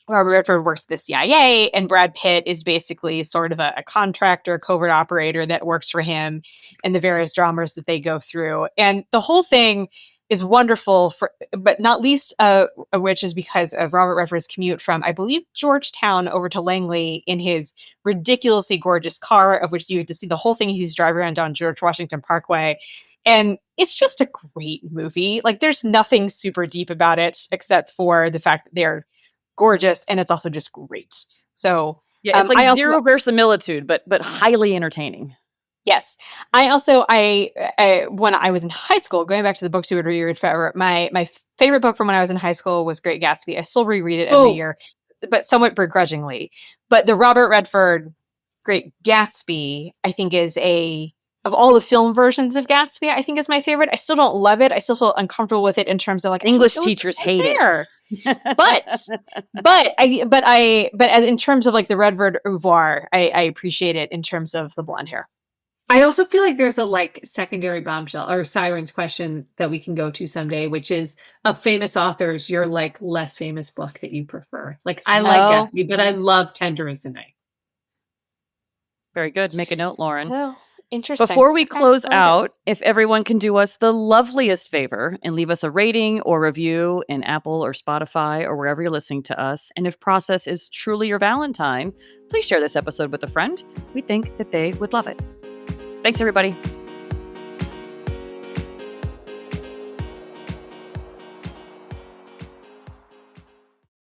Robert Redford works at the CIA and Brad Pitt is basically sort of a contractor, covert operator that works for him, and the various dramas that they go through. And the whole thing is wonderful, but not least of which is because of Robert Redford's commute from, I believe, Georgetown over to Langley in his ridiculously gorgeous car, of which you get to see the whole thing he's driving around down George Washington Parkway. And it's just a great movie. Like, there's nothing super deep about it except for the fact that they're gorgeous, and it's also just great. So yeah, it's like zero verisimilitude, but highly entertaining. Yes. I when I was in high school, going back to the books we would reread forever, my favorite book from when I was in high school was Great Gatsby. I still reread it every year, but somewhat begrudgingly. But the Robert Redford Great Gatsby, I think, is of all the film versions of Gatsby, I think is my favorite. I still don't love it. I still feel uncomfortable with it in terms of like English teachers hate it. but as in terms of like the Redford oeuvre, I appreciate it in terms of the blonde hair. I also feel like there's a like secondary Bombshell or Sirens question that we can go to someday, which is of famous authors, your like less famous book that you prefer. Like I like Gatsby, but I love Tender as the Night. Very good. Make a note, Lauren. Oh, interesting. Before we close out, if everyone can do us the loveliest favor and leave us a rating or review in Apple or Spotify or wherever you're listening to us, and if process is truly your Valentine, please share this episode with a friend. We think that they would love it. Thanks, everybody.